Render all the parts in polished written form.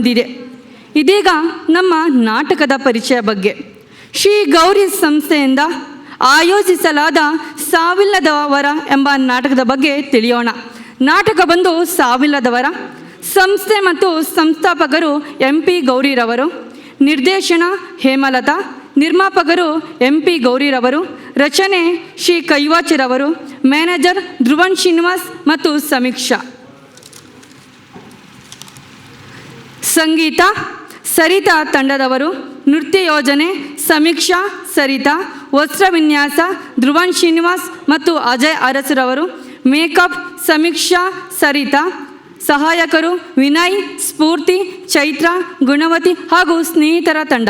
ಹೊಂದಿದೆ. ಇದೀಗ ನಮ್ಮ ನಾಟಕದ ಪರಿಚಯ ಬಗ್ಗೆ. ಶ್ರೀ ಗೌರಿ ಸಂಸ್ಥೆಯಿಂದ ಆಯೋಜಿಸಲಾದ ಸಾವಿಲ್ಲದವರ ಎಂಬ ನಾಟಕದ ಬಗ್ಗೆ ತಿಳಿಯೋಣ. ನಾಟಕ ಬಂದು ಸಾವಿಲ್ಲದವರ. ಸಂಸ್ಥೆ ಮತ್ತು ಸಂಸ್ಥಾಪಕರು MP ಗೌರಿರವರು. ನಿರ್ದೇಶನ ಹೇಮಲತಾ. ನಿರ್ಮಾಪಕರು MP ಗೌರಿರವರು. ರಚನೆ ಶ್ರೀ ಕೈವಾಚರವರು. ಮ್ಯಾನೇಜರ್ ಧ್ರುವನ್ ಶ್ರೀನಿವಾಸ್ ಮತ್ತು ಸಮೀಕ್ಷಾ. ಸಂಗೀತ ಸರಿತಾ ತಂಡದವರು. ನೃತ್ಯ ಯೋಜನೆ ಸಮೀಕ್ಷಾ ಸರಿತಾ. ವಸ್ತ್ರ ವಿನ್ಯಾಸ ಧ್ರುವನ್ ಶ್ರೀನಿವಾಸ್ ಮತ್ತು ಅಜಯ್ ಅರಸರವರು. ಮೇಕಪ್ ಸಮೀಕ್ಷಾ ಸರಿತಾ. ಸಹಾಯಕರು ವಿನಯ್, ಸ್ಫೂರ್ತಿ, ಚೈತ್ರ, ಗುಣವತಿ ಹಾಗೂ ಸ್ನೇಹಿತರ ತಂಡ.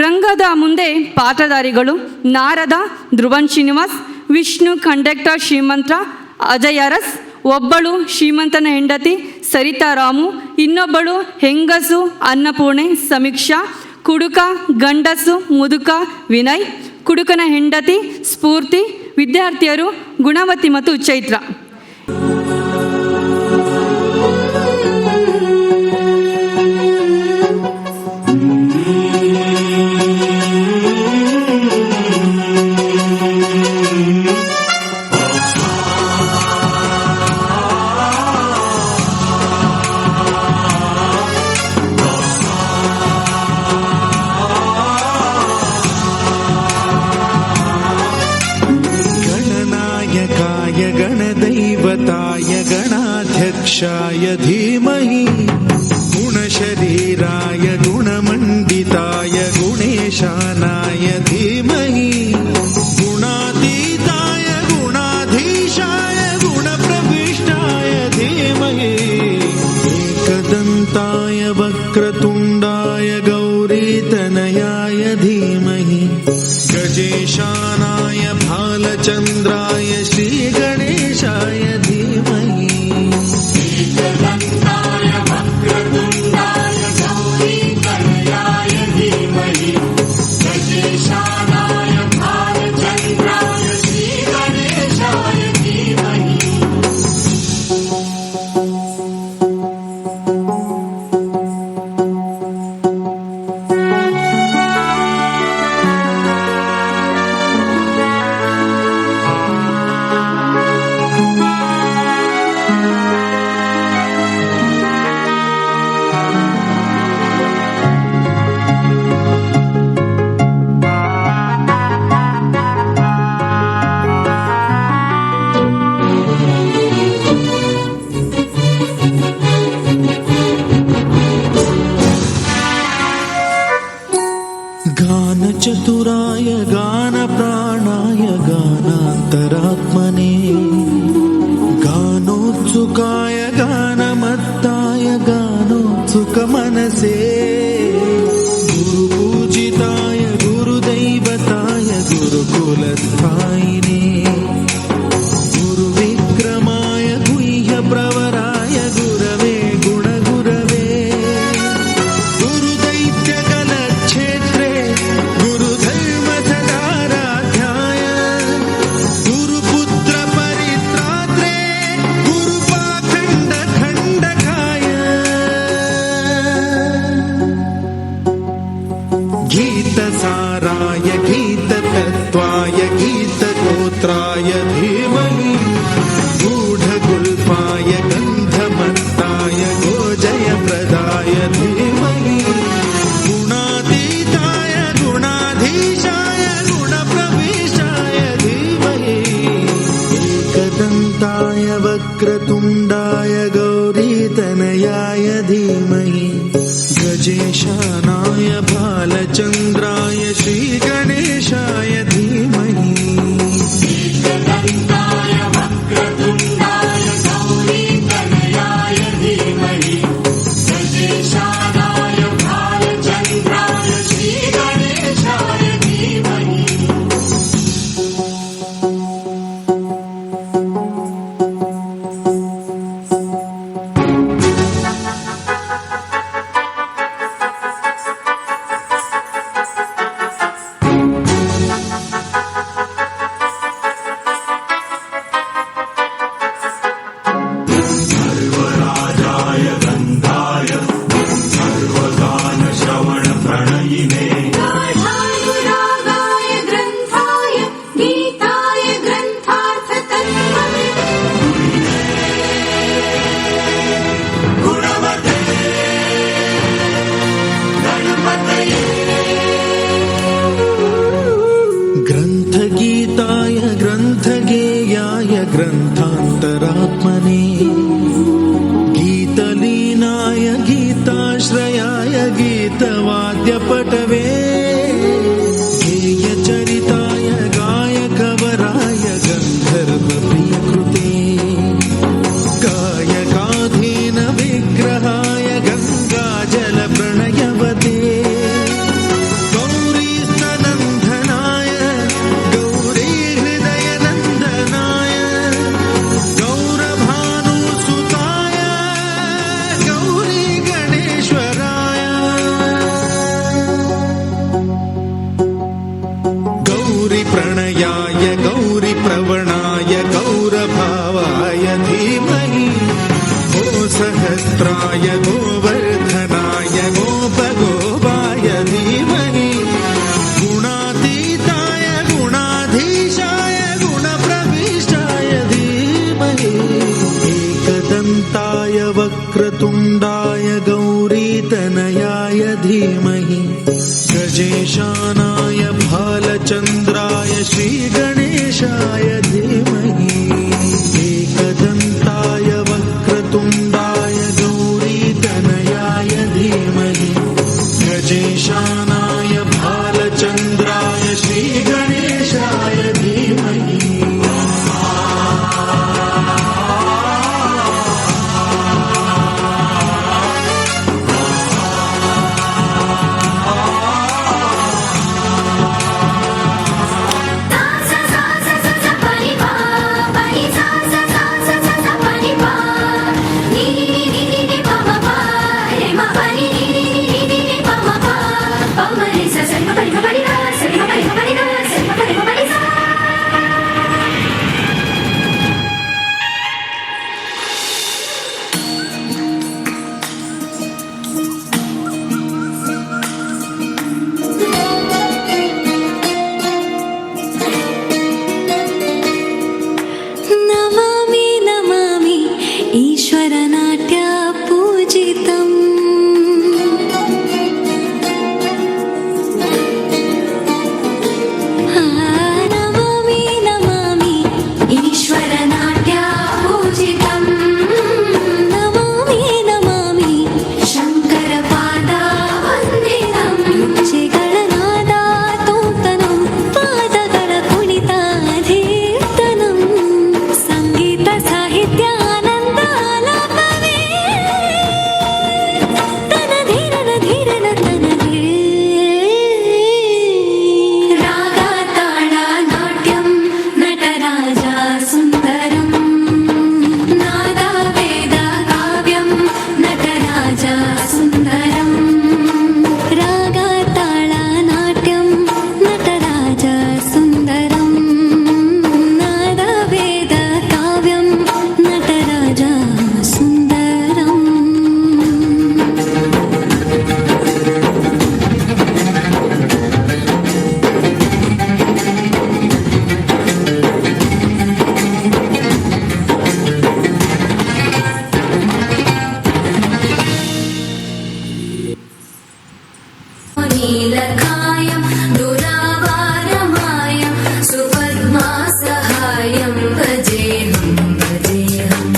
ರಂಗದ ಮುಂದೆ ಪಾತ್ರಧಾರಿಗಳು: ನಾರದ ಧ್ರುವನ್ ಶ್ರೀನಿವಾಸ್, ವಿಷ್ಣು ಕಂಡಕ್ಟರ್ ಶ್ರೀಮಂತ ಅಜಯ್ ಅರಸ್, ಒಬ್ಬಳು ಶ್ರೀಮಂತನ ಹೆಂಡತಿ ಸರಿತಾ ರಾಮು, ಇನ್ನೊಬ್ಬಳು ಹೆಂಗಸು ಅನ್ನಪೂರ್ಣೆ ಸಮೀಕ್ಷಾ, ಕುಡುಕ ಗಂಡಸು ಮುದುಕ ವಿನಯ್, ಕುಡುಕನ ಹೆಂಡತಿ ಸ್ಫೂರ್ತಿ, ವಿದ್ಯಾರ್ಥಿಯರು ಗುಣವತಿ ಮತ್ತು ಚೈತ್ರ. गणदैवताय गणाध्यक्षाय धीमहि गुणशरीराय गुणमण्डिताय गुणेशानाय धीमहि गुणातीताय गुणाधीशाय गुणप्रविष्टाय धीमहि एकदन्ताय वक्रतुण्डाय गौरीतनयाय धीमहि गजेशानाय भालचन्द्राय श्रीगणेशाय धीमहि एकदन्ताय वक्रतुण्डाय गौरीतनयाय धीमहि गजेशानाय भालचन्द्राय श्रीगणेशाय धीमहि. गानचतुराय गानप्राणाय गानान्तरात्मने गानोत्सुकाय गानमत्ताय गानोत्सुकमनसे गुरुपूजिताय गुरुदैवताय गुरुकुलस्थायिने गुरुविक्रमाय गुह्यप्रवराय गुरवे गुणगुरवे गुरुदैत्यकलक्षेत्रे गुरुधर्मसदाराध्याय गुरुपुत्रपरित्रात्रे गुरुपाखण्डखण्डकाय गीतसाराय गीततत्त्वाय गीतगोत्राय धीमहि गूढगुल्पाय गन्धमत्ताय गोजयप्रदाय धीमहि गुणातीताय गुणाधीशाय गुणप्रविष्टाय धीमहि एकदन्ताय वक्रतुण्डाय गौरीतनयाय धीमहि गजेशानाय भालचन्द्राय श्रीगणेशाय धीमहि एकदन्ताय वक्रतुण्डाय गौरीतनयाय धीमहि गजेशानाय भालचन्द्राय श्रीगणेशाय धीमहि. ग्रन्थान्तरात्मने गीतलीनाय गीताश्रयाय गीतवाद्यपटवे गेयचरिताय गायकवराय गन्धर्वप्रियकृते गायकाधीन विग्रहाय गङ्गाजलप्रणयवते गौरीस्तनन्दनाय गौरीहृदयनन्दनाय गौरभानुसुताय गौरीगणेश्वराय गौरीप्रणयाय गौरीप्रवणाय गौरभावाय धीमहि गोसहस्राय गोवर्धनाय गोपगोपाय धीमहि गुणातीताय गुणाधीशाय गुणप्रविष्टाय धीमहि एकदन्ताय वक्रतुण्डाय गौरीतनयाय धीमहि गजेशानाय भालचन्द्राय श्रीगणेशाय धीमहि एकदन्ताय वक्रतुण्डाय गौरीतनयाय धीमहि गजेशानाय भालचन्द्राय श्रीगणेशाय धीमहि नमामि नमामि ईश्वरनाट्य पूजितम् नमामि नमामि ईश्वरनाट्य पूजितम् नमामि नमामि शङ्करपादा वन्दितम् ರುಚಿಗಳನಾದ ತೋಂತನಂ ಪಾದಗಳ ಕುಣಿತಾಧೀರ್ತನಂ ಸಂಗೀತ ಸಾಹಿತ್ಯ ಆನಂದ ಆಲಾಪವೇ ತನ ಧೀರನ ಧೀರನ ತನಗೆ ರಾಗ ತಾಳ ನಾಟ್ಯಂ ನಟರಾಜ ಸುಂದರಂ ನಾದ ವೇದ ಕಾವ್ಯಂ ನಟರಾಜ ಸುಂದರಂ ರಾಗ ತಾಳ ನಾಟ್ಯಂ ನಟರಾಜ ಸುಂದರಂ ನಾದ ವೇದ ಕಾವ್ಯಂ ನಟರಾಜ ಸುಂದರಂ नीलकायं दुरावारमायं सुपद्मासहायं भजेऽहं भजेऽहम्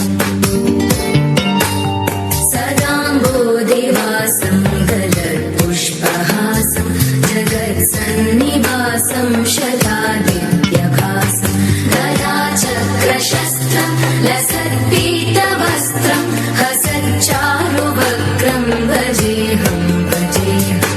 सदाम्बोधिवासं गलत्पुष्पहासं जगत्सन्निवासं शतादित्यभासं गदाचक्रशस्त्रं लसत्पीतवस्त्रं हसच्चारुवक्त्रं भजेऽहं भजेऽहम्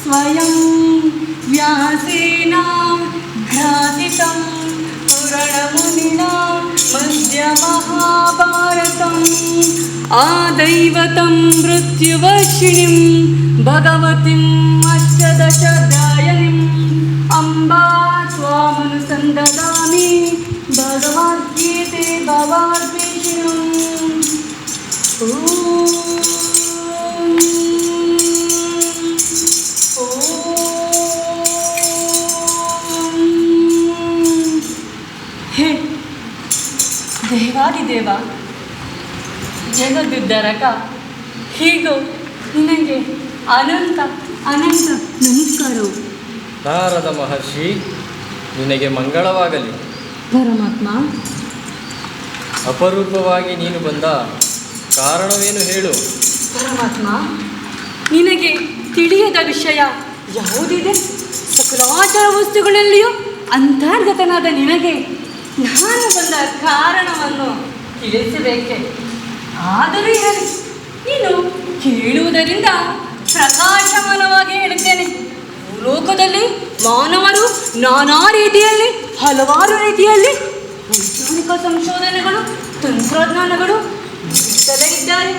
ಸ್ವಯಂ ವ್ಯಾಸೇನ ಗ್ರಾಥಿತಂ ಪುರಾಣಮುನಿನಾ ಮಧ್ಯ ಮಹಾಭಾರತಂ ಆದೈವತಂ ಮೃತ್ಯುವರ್ಷಿಣಿಂ ಭಗವತಿಂ ಅಷ್ಟದಶಾಧ್ಯಾಯಿನೀಂ ಅಂಬಾ ತ್ವಾಮನುಸಂದದಾಮಿ ಭಗವದ್ಗೀತೆ ಭವಾರ್ಪೇಷಿಣಂ. ಹೇ ದೇವಾದಿದೇವ, ಜಗದುದ್ಧಾರಕ, ಹೀಗೂ ನಿನಗೆ ಅನಂತ ಅನಂತ ನಮಸ್ಕಾರವು. ನಾರದ ಮಹರ್ಷಿ, ನಿನಗೆ ಮಂಗಳವಾಗಲಿ. ಪರಮಾತ್ಮ, ಅಪರೂಪವಾಗಿ ನೀನು ಬಂದ ಕಾರಣವೇನು ಹೇಳು. ಪರಮಾತ್ಮ, ನಿನಗೆ ತಿಳಿಯದ ವಿಷಯ ಯಾವುದಿದೆ? ಸಕಲಾಚರ ವಸ್ತುಗಳಲ್ಲಿಯೂ ಅಂತರ್ಗತನಾದ ನಿನಗೆ ನಾನು ಬಂದ ಕಾರಣವನ್ನು ತಿಳಿಸಬೇಕೆ? ಆದರೂ ಇರಲಿ, ನೀನು ಕೇಳುವುದರಿಂದ ಪ್ರಕಾಶಮಾನವಾಗಿ ಹೇಳುತ್ತೇನೆ. ಲೋಕದಲ್ಲಿ ಮಾನವರು ನಾನಾ ರೀತಿಯಲ್ಲಿ, ಹಲವಾರು ರೀತಿಯಲ್ಲಿ ವೈಜ್ಞಾನಿಕ ಸಂಶೋಧನೆಗಳು, ತಂತ್ರಜ್ಞಾನಗಳು ನಡೆಸುತ್ತಲೇ ಇದ್ದಾರೆ,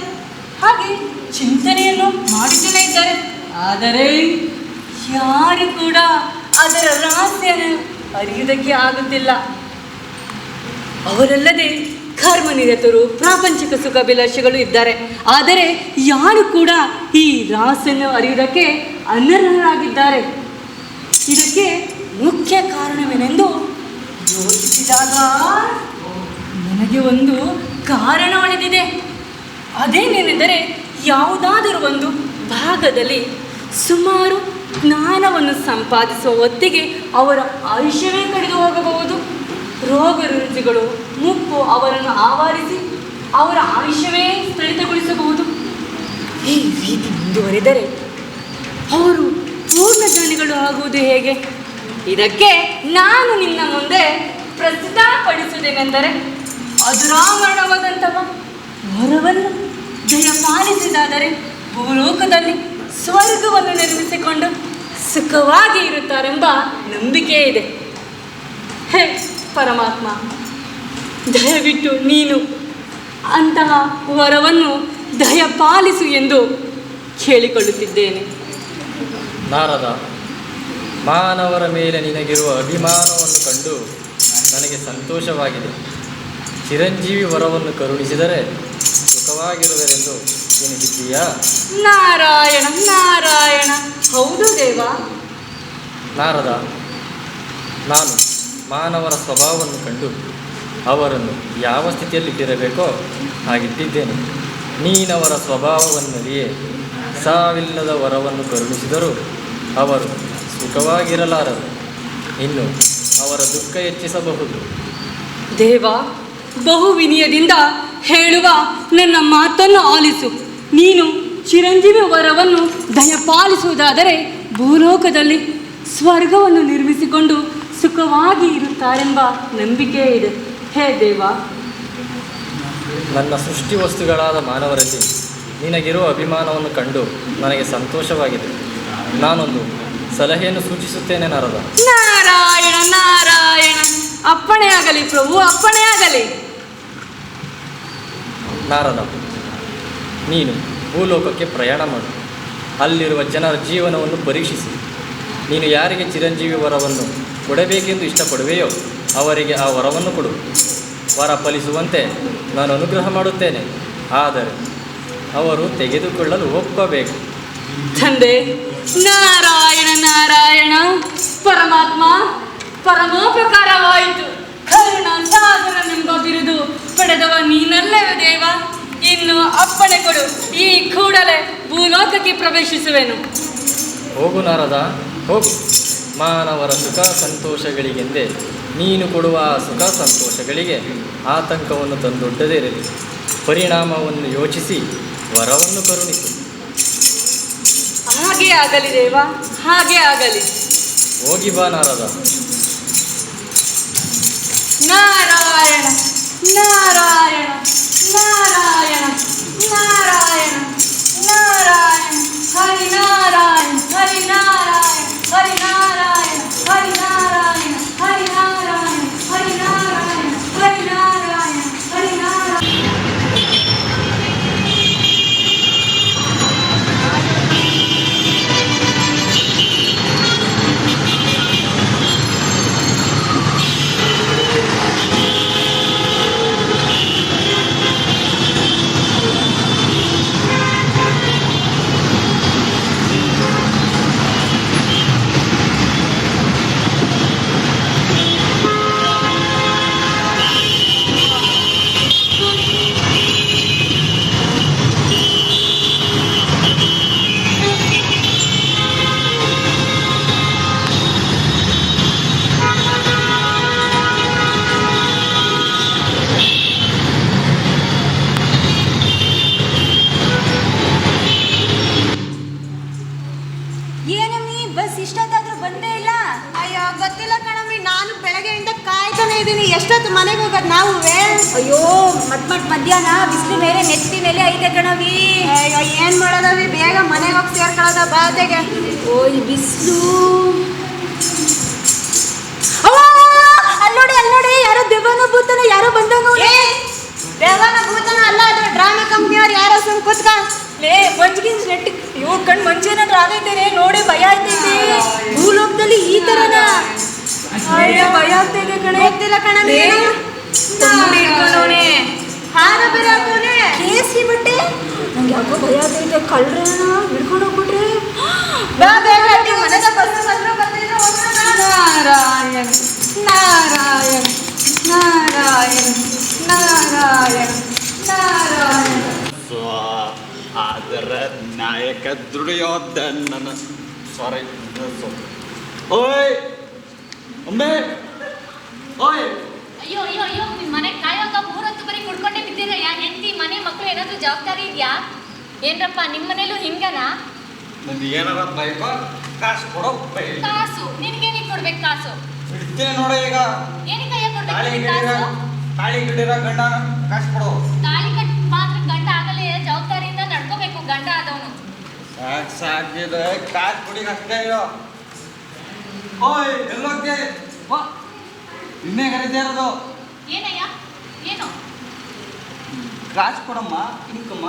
ಹಾಗೆ ಚಿಂತನೆಯನ್ನು ಮಾಡುತ್ತಲೇ ಇದ್ದಾರೆ. ಆದರೆ ಯಾರು ಕೂಡ ಅದರ ರಹಸ್ಯವನ್ನು ಅರಿಯುವುದಕ್ಕೆ ಆಗುತ್ತಿಲ್ಲ. ಅವರಲ್ಲದೆ ಕರ್ಮನಿರತರು, ಪ್ರಾಪಂಚಿಕ ಸುಖಾಭಿಲಾಷಿಗಳು ಇದ್ದಾರೆ. ಆದರೆ ಯಾರು ಕೂಡ ಈ ರಹಸ್ಯವನ್ನು ಅರಿಯುವುದಕ್ಕೆ ಅನರ್ಹರಾಗಿದ್ದಾರೆ. ಇದಕ್ಕೆ ಮುಖ್ಯ ಕಾರಣವೇನೆಂದು ಯೋಚಿಸಿದಾಗ ನನಗೆ ಒಂದು ಕಾರಣ ಒಳೆದಿದೆ. ಅದೇನೇನೆಂದರೆ, ಯಾವುದಾದರೂ ಒಂದು ಭಾಗದಲ್ಲಿ ಸುಮಾರು ಜ್ಞಾನವನ್ನು ಸಂಪಾದಿಸುವ ಹೊತ್ತಿಗೆ ಅವರ ಆಯುಷ್ಯವೇ ಕಡಿದು ಹೋಗಬಹುದು. ರೋಗ ರುಜಿನಗಳು, ಮುಪ್ಪು ಅವರನ್ನು ಆವರಿಸಿ ಅವರ ಆಯುಷ್ಯವೇ ಸ್ಥಗಿತಗೊಳಿಸಬಹುದು. ಈ ರೀತಿ ಮುಂದುವರೆದರೆ ಅವರು ಪೂರ್ಣ ಜ್ಞಾನಿಗಳು ಆಗುವುದು ಹೇಗೆ? ಇದಕ್ಕೆ ನಾನು ನಿನ್ನ ಮುಂದೆ ಪ್ರಸ್ತುತಪಡಿಸುವುದೇನೆಂದರೆ, ಅಜರಾಮರಣವಾದಂತಹ ವರವನ್ನು ದಯಪಾಲಿಸಿದಾದರೆ ಭೂಲೋಕದಲ್ಲಿ ಸ್ವರ್ಗವನ್ನು ನಿರ್ಮಿಸಿಕೊಂಡು ಸುಖವಾಗಿ ಇರುತ್ತಾರೆಂಬ ನಂಬಿಕೆ ಇದೆ. ಹೇ ಪರಮಾತ್ಮ, ದಯವಿಟ್ಟು ನೀನು ಅಂತಹ ವರವನ್ನು ದಯಪಾಲಿಸು ಎಂದು ಕೇಳಿಕೊಳ್ಳುತ್ತಿದ್ದೇನೆ. ನಾರದ, ಮಾನವರ ಮೇಲೆ ನಿನಗಿರುವ ಅಭಿಮಾನವನ್ನು ಕಂಡು ನನಗೆ ಸಂತೋಷವಾಗಿದೆ. ಚಿರಂಜೀವಿ ವರವನ್ನು ಕರುಣಿಸಿದರೆ ಸುಖವಾಗಿರುವರೆಂದು ಎನಿಸಿದ್ದೀಯಾ? ನಾರಾಯಣ ನಾರಾಯಣ, ಹೌದು ದೇವ. ನಾರದ, ನಾನು ಮಾನವರ ಸ್ವಭಾವವನ್ನು ಕಂಡು ಅವರನ್ನು ಯಾವ ಸ್ಥಿತಿಯಲ್ಲಿಟ್ಟಿರಬೇಕೋ ಹಾಗಿಟ್ಟಿದ್ದೇನೆ. ನೀನವರ ಸ್ವಭಾವವನ್ನರಿಯೇ ಸಾವಿಲ್ಲದ ವರವನ್ನು ಕರುಣಿಸಿದರೂ ಅವರು ಸುಖವಾಗಿರಲಾರರು. ಇನ್ನು ಅವರ ದುಃಖ ಹೆಚ್ಚಿಸಬಹುದು. ದೇವ, ಬಹು ವಿನಯದಿಂದ ಹೇಳುವ ನನ್ನ ಮಾತನ್ನು ಆಲಿಸು. ನೀನು ಚಿರಂಜೀವಿ ವರವನ್ನು ದಯಪಾಲಿಸುವುದಾದರೆ ಭೂಲೋಕದಲ್ಲಿ ಸ್ವರ್ಗವನ್ನು ನಿರ್ಮಿಸಿಕೊಂಡು ಸುಖವಾಗಿ ಇರುತ್ತಾರೆಂಬ ನಂಬಿಕೆ ಇದೆ. ಹೇ ದೇವ, ನನ್ನ ಸೃಷ್ಟಿ ವಸ್ತುಗಳಾದ ಮಾನವರಲ್ಲಿ ನಿನಗಿರುವ ಅಭಿಮಾನವನ್ನು ಕಂಡು ನನಗೆ ಸಂತೋಷವಾಗಿದೆ. ನಾನೊಂದು ಸಲಹೆಯನ್ನು ಸೂಚಿಸುತ್ತೇನೆ ನಾರದ. ನಾರಾಯಣ ನಾರಾಯಣ, ಅಪ್ಪಣೆಯಾಗಲಿ ಪ್ರಭು, ಅಪ್ಪಣೆಯಾಗಲಿ. ನಾರದ, ನೀನು ಭೂಲೋಕಕ್ಕೆ ಪ್ರಯಾಣ ಮಾಡು. ಅಲ್ಲಿರುವ ಜನರ ಜೀವನವನ್ನು ಪರೀಕ್ಷಿಸಿ. ನೀನು ಯಾರಿಗೆ ಚಿರಂಜೀವಿ ವರವನ್ನು ಕೊಡಬೇಕೆಂದು ಇಷ್ಟಪಡುವೆಯೋ ಅವರಿಗೆ ಆ ವರವನ್ನು ಕೊಡು. ವರ ಫಲಿಸುವಂತೆ ನಾನು ಅನುಗ್ರಹ ಮಾಡುತ್ತೇನೆ. ಆದರೆ ಅವರು ತೆಗೆದುಕೊಳ್ಳಲು ಒಪ್ಪಬೇಕು. ತಂದೆ, ನಾರಾಯಣ ನಾರಾಯಣ, ಪರಮಾತ್ಮ ಪರಮೋಪಕಾರವಾಯಿತು. ಕರುಣ ಸಾಗರನೆಂಬ ಬಿರುದು ಪಡೆದವ ನೀನಲ್ಲವೇ ದೇವ. ಇನ್ನು ಅಪ್ಪಣೆ ಕೊಡು, ಈ ಕೂಡಲೇ ಭೂಲೋಕಕ್ಕೆ ಪ್ರವೇಶಿಸುವೆನು. ಹೋಗು ನಾರದ, ಹೋಗು. ಮಾನವರ ಸುಖ ಸಂತೋಷಗಳಿಗೆಂದೇ ನೀನು ಕೊಡುವ ಆ ಸುಖ ಸಂತೋಷಗಳಿಗೆ ಆತಂಕವನ್ನು ತಂದೊಡ್ಡದೇ ಇರಲಿ. ಪರಿಣಾಮವನ್ನು ಯೋಚಿಸಿ ವರವನ್ನು ಕರುಣಿಸು. ಹಾಗೆ ಆಗಲಿ ದೇವ, ಹಾಗೆ ಆಗಲಿ. ಹೋಗಿ ಬಾ ನಾರದ. ನಾರಾಯಣ ನಾರಾಯಣ ನಾರಾಯಣ ನಾರಾಯಣ ನಾರಾಯಣ ಹರಿನಾರಾಯಣ ಹರಿನಾರಾಯಣ. ಬಸ್ ಇಷ್ಟೊತ್ತಾದ್ರೂ ಬಂದೇ ಇಲ್ಲ. ಅಯ್ಯೋ ಗೊತ್ತಿಲ್ಲ ಕಣಮ್ಮಿ, ನಾನು ಬೆಳಗ್ಗೆಯಿಂದ ಕಾಯ್ತಾನೆ ಇದ್ದೀನಿ. ಎಷ್ಟೊತ್ತು ಮನೆಗೆ ಹೋಗೋದು ನಾವು? ಅಯ್ಯೋ ಮಧ್ಯಾಹ್ನ ಬಿಸಿಲು ಮೇಲೆ ನೆತ್ತಿ ಮೇಲೆ ಐತೆ ಕಣವಿ. ಅಯ್ಯೋ ಏನ್ ಮಾಡೋದವಿ, ಬೇಗ ಮನೆಗೆ ಹೋಗಿ ಸೇರ್ಕೊಳ್ಳೋದ ಬಾತೆಗೆ. ಓ ಈ ಬಿಸಿಲು. ಅಲ್ಲೋಡಿ ಯಾರೋ ದೆವ್ವನ ಭೂತನ ಯಾರೋ ಬಂದಂಗ. ದೇವನ ಭೂತನ ಅಲ್ಲ, ಅದು ಡ್ರಾಮಾ ಕಂಪ್ನಿಯವ್ರು ಯಾರೋ ಸುಮ್ ಕೂತ್ಕ. ಲೇ ಮಂಜಿಗಿನ್ ನೆಟ್ ಇವ್ರ ಕಣ್ ಮಂಜೇನಾದ್ರು ಆಗೈತೇನೆ ನೋಡಿ ಭಯ ಆಗ್ತೈತೆ. ಭೂಲೋಕದಲ್ಲಿ ಈ ತರನ ಭಯ ಆಗ್ತೈತೆ ಕಣೆ. ಗೊತ್ತಿಲ್ಲ ಕಣಮ್ಮಿ. ಇಟ್ಕೊಂಡವನೆ ಹಾರ ಬೇರೆ ಹಾಕೋನೆ ಕೇಸರಿ ಬಟ್ಟೆ. ನಂಗೆ ಯಾಕೋ ಭಯ ಆಗ್ತೈತೆ. ಕಳ್ರೇನ ಹಿಡ್ಕೊಂಡು ಹೋಗ್ಬಿಟ್ರೆ. ಬಾ ಬೇಗ ಅಡ್ಡಿ ಮನೆದ ಬಸ್ ಬಂದ್ರು ಬರ್ತಿದ್ರು ಹೋಗೋಣ. ನಾರಾಯಣ ನಾರಾಯಣ ನಾರಾಯಣ ನಾರಾಯಣ ನಾರಾಯಣ. ಅದರ ನಾಯಕ ದುರ್ಯೋಧನನ ಸಾರಿ. ಓಯ್ ಒಮ್ಮೆ ಓಯ್. ಅಯ್ಯೋ ಅಯ್ಯೋ ಅಯ್ಯೋ, ನಿಮ್ಮ ಮನೆ ಕಾಯೋಕ 3 ಹೊತ್ತು ಬರೀ ಕುಡ್ಕೊಂಡೇ ಬಿದ್ದೀರ. ಹೆಂಡತಿ ಮನೆ ಮಕ್ಕಳು ಏನಾದ್ರು ಜವಾಬ್ದಾರಿ ಇದೆಯಾ ಏನ್ರಪ್ಪ? ನಿಮ್ಮ ಮನೇಲೂ ಹಿಂಗನಾ? ನನ್ ಏನಾರ ಬೈಕ ಕಾಸು ಕೊಡೋ ಬೈ. ಕಾಸು ನಿನ್ಗೇನಿಗೆ ಕೊಡ್ಬೇಕು? ಕಾಸು ಇಡ್ತೀನಿ ನೋಡ. ಈಗ ಏನಿಗೆ ಕೈಯಾಗ ತಾಳಿ ಕೊಡ್ಬೇಕು ಗಿಡಿರ ಕಾಸು? ತಾಳಿ ಗಿಡಿರ ಗಂಡ ಕಾಸು ಕೊಡು. ತಾಳಿ ಕಟ್ ಮಾತ್ರ ಗಂಡ ಆಗಲೇ ಜವಾಬ್ದಾರಿಯಿಂದ ನಡ್ಕೋಬೇಕು ಗಂಡ ಆದವನು. ಸಾಕಿದೆ ಕಾಸು ಕೊಡಿ ಅಷ್ಟೇ. ಇರೋ ಓಯ್ ಎಲ್ಲೋಕ್ಕೆ ಇನ್ನೇ ಕರೀತಾ ಇರೋದು. ಏನಯ್ಯ ಏನು? ಕಾಸು ಕೊಡಮ್ಮ ಇನ್ಕಮ್ಮ.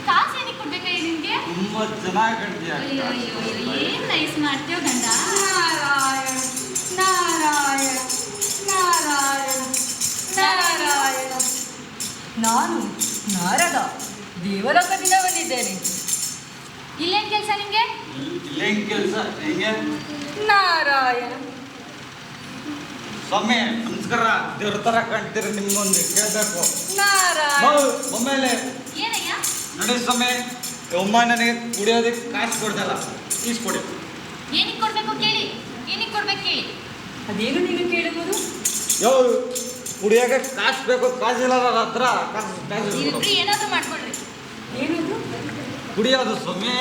ಕಾಸು ಏನಿಗೆ ಕೊಡ್ಬೇಕಯ್ಯ ನಿನ್ಗೆ? ತುಂಬಾ ಚೆನ್ನಾಗಿ ಕಾಣ್ತೀಯ. ಅಯ್ಯೋ ಅಯ್ಯೋ ಅಯ್ಯೋ, ಏನ್ ನೈಸ್ ಮಾಡ್ತೇವ್ ಗಂಡ. ನಾರಾಯಣ ನಾರಾಯಣ ನಾರಾಯಣ ನಾರಾಯಣ. ನಾನು ನಾರದ ದೇವಲೋಕದಿಂದ ಬಂದಿದ್ದೇನೆ. ಇಲ್ಲೇನ್ ಕೆಲ್ಸ ನಿಮ್ಗೆ? ಇಲ್ಲೇನ್ ಕೆಲಸ ಹೆಂಗೆ? ನಾರಾಯಣ ಸ್ವಾಮಿ ನಮಸ್ಕಾರ. ದೇವ್ರ ತರ ಕಾಣ್ತೀರಿ. ನಿಮ್ಗೊಂದು ಕೇಳ್ಬೇಕು. ನಾರಾಯಣ ಒಮ್ಮೆಲೆ ಏನಯ್ಯ? ನೋಡಿ ಸ್ವಾಮಿ, ಒಮ್ಮ ನನಗೆ ಕುಡಿಯೋದಕ್ಕೆ ಕಾಸು ಕೊಡ್ದಲ್ಲ, ಈಸ್ಕೊಡಿ. ಏನಿಗೆ ಕೊಡ್ಬೇಕು ಕೇಳಿ, ಏನಿಗೆ ಕೊಡ್ಬೇಕು ಕೇಳಿ. ಅದೇನು ನೀನು ಕೇಳುವುದು? ಯಾವ ಕುಡಿಯೋಕೆ ಕಾಸು ಬೇಕು, ಕಾಸಿಲ್ಲ ನನ್ನ ಹತ್ರ. ಕಾಸು ನೀವಿಬ್ರು ಏನಾದ್ರು ಮಾಡ್ಕೊಳ್ರಿ. ಏನದು? ಕುಡಿಯೋದು ಸ್ವಾಮಿ.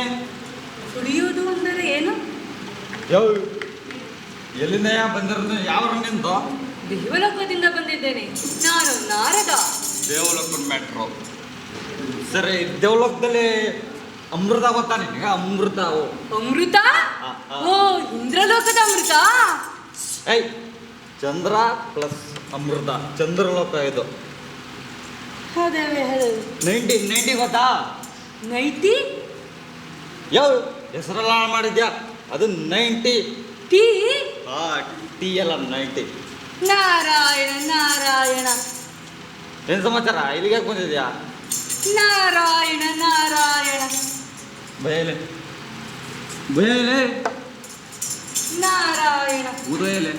ಕುಡಿಯುವುದು ಅಂದರೆ ಏನು? ಯಾವ ಎಲ್ಲಿಂದ ಬಂದಿರೋದು? ಯಾವ ನಿಂದು? ದೇವಲೋಕದಿಂದ ಬಂದಿದ್ದೇನೆ. ನಾನು ನಾರದ. ದೇವಲೋಕದ ಮ್ಯಾಟ್ರು ಸರಿ. ದೇವಲೋಕದಲ್ಲಿ ಅಮೃತ ಗೊತ್ತಾ ನಿನಗೆ? ಅಮೃತ ಅಮೃತ? ಓ ಇಂದ್ರಲೋಕದ ಅಮೃತ. ಏಯ್, ಚಂದ್ರ ಪ್ಲಸ್ ಅಮೃತ, ಚಂದ್ರಲೋಕ ಇದು. ಹೌದವೇ ಹೇಳು. 90 ಗೊತ್ತಾ? ನೈಟಿ ಯಾವ ಹೆಸರೆಲ್ಲ ಮಾಡಿದ್ಯಾ? ಅದು 90. ಟೀ. ಟೀ ಎಲ್ಲ 90. ನಾರಾಯಣ ನಾರಾಯಣ ಏನ್ ಸಮಾಚಾರ? ಇಲ್ಲಿಗೆ ಬಂದಿದ್ಯಾ? ನಾರಾಯಣ ನಾರಾಯಣ ಬಯಲೆ ಬಯಲೆ ನಾರಾಯಣ ಉದಯಲೆ